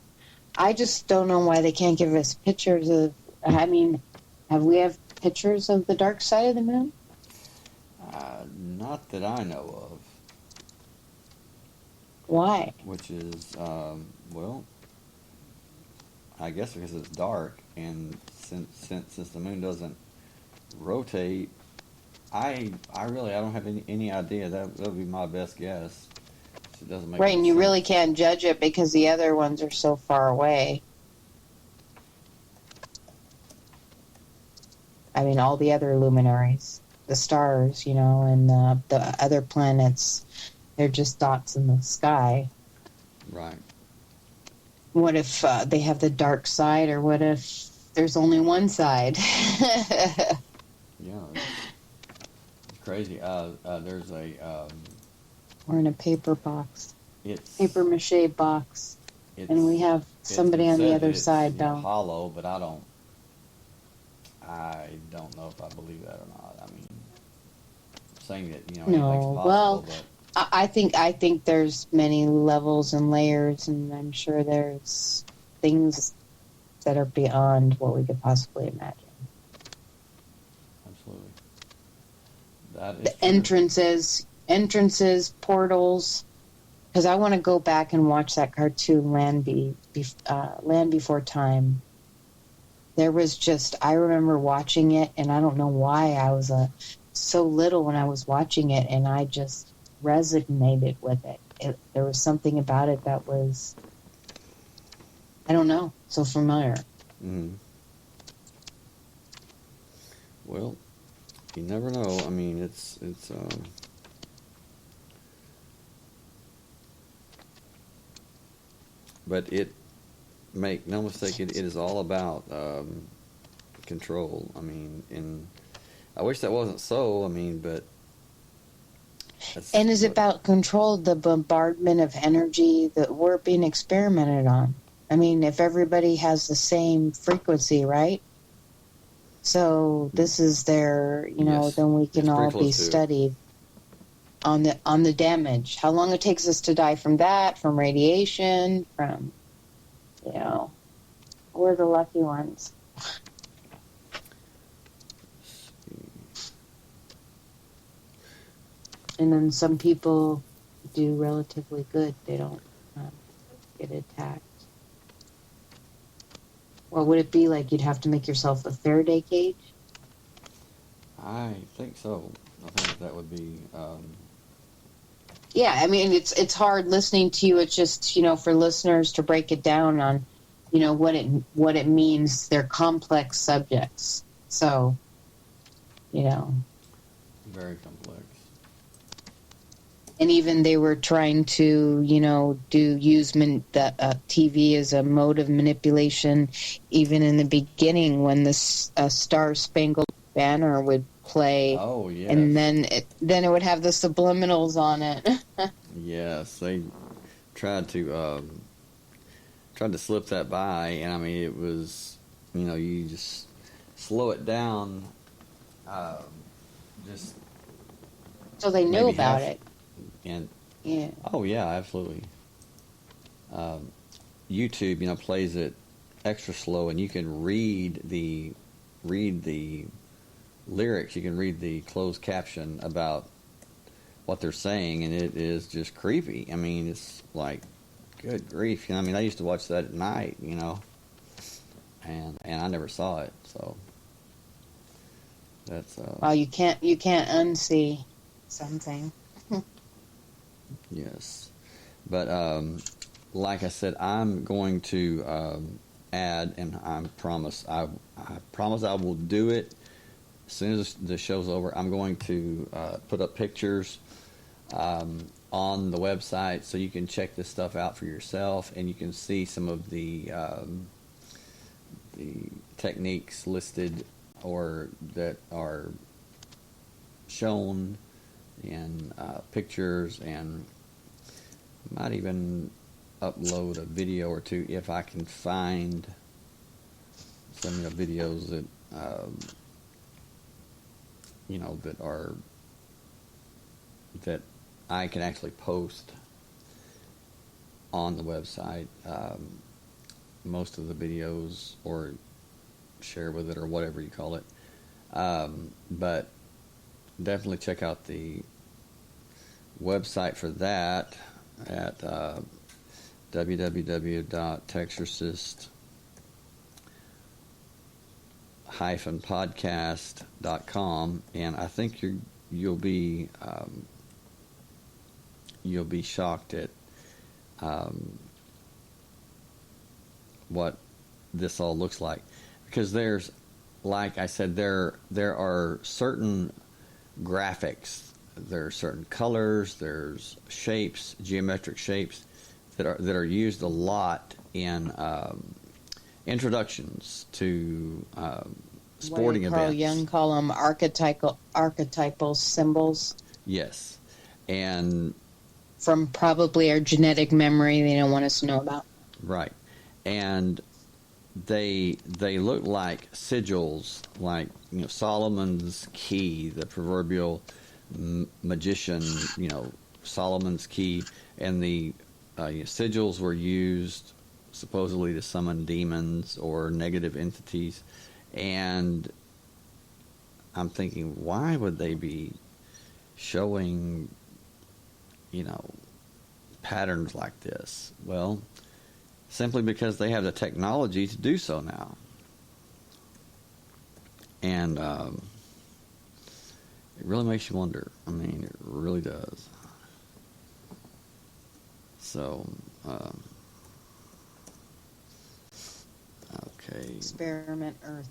I just don't know why they can't give us pictures of. I mean, have pictures of the dark side of the moon? Not that I know of. Why? Which is, well, I guess because it's dark, and since the moon doesn't rotate, I don't have any idea. That would be my best guess. It doesn't make Right, any and you sense. really can't judge it because the other ones are so far away. I mean, all the other luminaries, the stars, and the other planets, they're just dots in the sky. Right. What if they have the dark side, or what if there's only one side? Yeah. It's crazy. There's a. Or in a paper box, It's paper mache box, and we have somebody on the other side, though. Hollow, but I don't know if I believe that or not. I mean, saying that anything's possible, well, but I think there's many levels and layers, and I'm sure there's things that are beyond what we could possibly imagine. absolutely. That is the true. entrances, portals. Because I want to go back and watch that cartoon Land Before Time. There was just, I remember watching it, and I don't know why I was so little when I was watching it, and I just resonated with it. There was something about it that was, I don't know, so familiar. Mm. Well, you never know. I mean, but make no mistake, it is all about control. I mean, and I wish that wasn't so. I mean, but And is about control, the bombardment of energy that we're being experimented on. I mean, if everybody has the same frequency, right? So this is their, Yes, then we it's can pretty all be close to it. studied on the damage. How long it takes us to die from that, from radiation, from, we're the lucky ones. And then some people do relatively good. They don't get attacked. What would it be like? You'd have to make yourself a Faraday cage? I think so. I think that would be. Yeah, I mean, it's hard listening to you. It's just, for listeners to break it down on, what it means. They're complex subjects. So, Very complex. And even they were trying to, use the TV as a mode of manipulation, even in the beginning when the Star Spangled Banner would play. Oh, yes. And then it would have the subliminals on it. Yes, they tried to slip that by, and I mean it was, you just slow it down, just So they knew maybe about half- it. and Yeah. oh yeah, absolutely. YouTube, plays it extra slow, and you can read the lyrics. You can read the closed caption about what they're saying, and it is just creepy. I mean, it's like, good grief. I mean, I used to watch that at night, and I never saw it, so that's Well, you can't unsee something. yes. But like I said, I'm going to add, and I promise I will do it as soon as the show's over. I'm going to put up pictures on the website so you can check this stuff out for yourself, and you can see some of the techniques listed or that are shown in pictures, and might even upload a video or two if I can find some videos that that I can actually post on the website. Most of the videos, or share with it, or whatever you call it. But definitely check out the website for that at www.texorcist-podcast.com, and I think you'll be shocked at what this all looks like, because there's, like I said, there are certain graphics, there are certain colors, there's shapes, geometric shapes that are used a lot in introductions to sporting What Carl events. Jung call them archetypal symbols. Yes, and From probably our genetic memory they don't want us to know about. right, and they look like sigils, like Solomon's key, the proverbial magician, Solomon's key, and the sigils were used supposedly to summon demons or negative entities, and I'm thinking, why would they be showing, patterns like this? Well, simply because they have the technology to do so now. And it really makes you wonder. I mean, it really does. So, okay. Experiment Earth.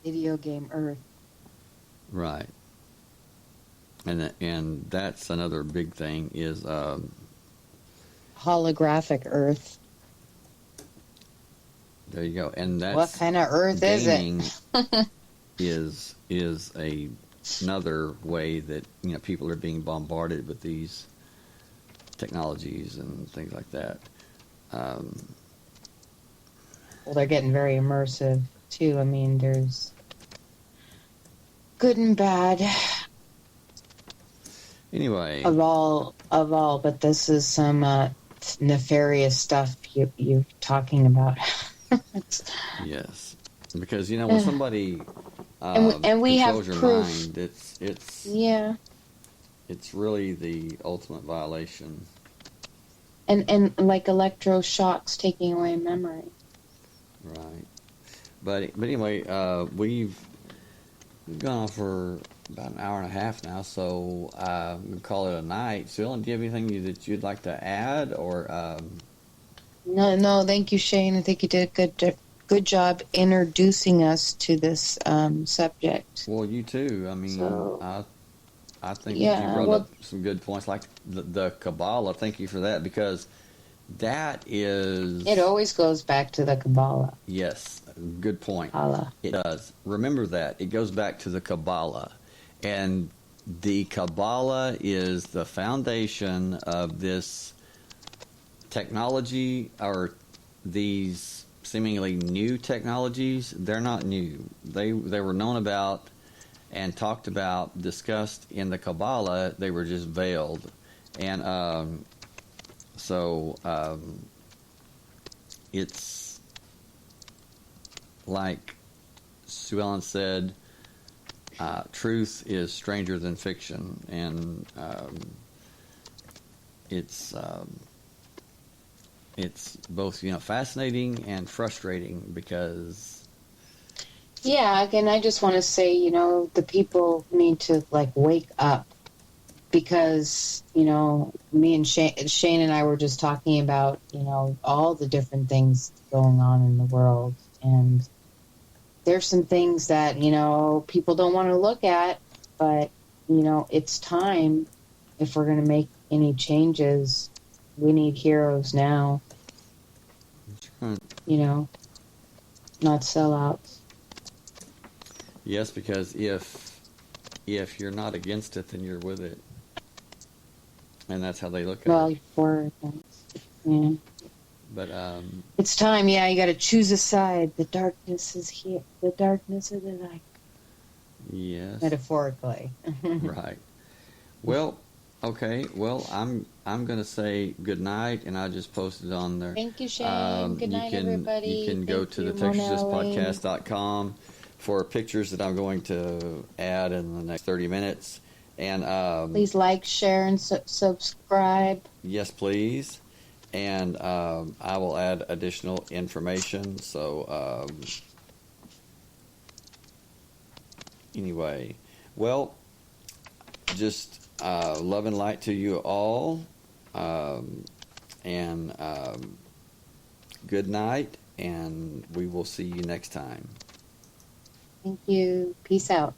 Video game Earth. Right. And that's another big thing is Holographic Earth. there you go. And that's What kind of Earth is gaming it? is another way that people are being bombarded with these technologies and things like that. Well, they're getting very immersive too. I mean, there's good and bad Anyway, of all, but this is some nefarious stuff you're talking about. yes, because when somebody and we have controls your proof. mind, it's Yeah. it's really the ultimate violation. And like electroshocks taking away memory. Right. But anyway, we've gone on for about an hour and a half now, so we'll call it a night. Phil, do you have anything that you'd like to add, or? No, thank you, Shane. I think you did a good job introducing us to this subject. Well, you too. I mean, So, I think yeah, you brought well- up some good points, like the Kabbalah. Thank you for that, because that is It always goes back to the Kabbalah. yes, good point. Allah. It does. Remember that. It goes back to the Kabbalah. And the Kabbalah is the foundation of this technology, or these seemingly new technologies. They're not new. They were known about and talked about, discussed in the Kabbalah. They were just veiled. And it's like Sue Ellen said, truth is stranger than fiction, and it's both fascinating and frustrating, because Yeah, again, I just want to say, the people need to wake up, because me and Shane and I were just talking about all the different things going on in the world, and there's some things that people don't want to look at, but it's time. If we're going to make any changes, we need heroes now. Not sellouts. yes, because if you're not against it, then you're with it, and that's how they look at Well, it. for yeah. But It's time, yeah, you got to choose a side. The darkness is here. The darkness or the light. yes, Metaphorically. right. Well, okay. Well, I'm going to say good night, and I just posted on there. Thank you, Shane. Good night, everybody. You can go Thank to you, the Monelli. TexasPodcast.com for pictures that I'm going to add in the next 30 minutes. And Please like, share, and subscribe. yes, please. And I will add additional information. So anyway, well, just love and light to you all, and good night, and we will see you next time. Thank you. Peace out.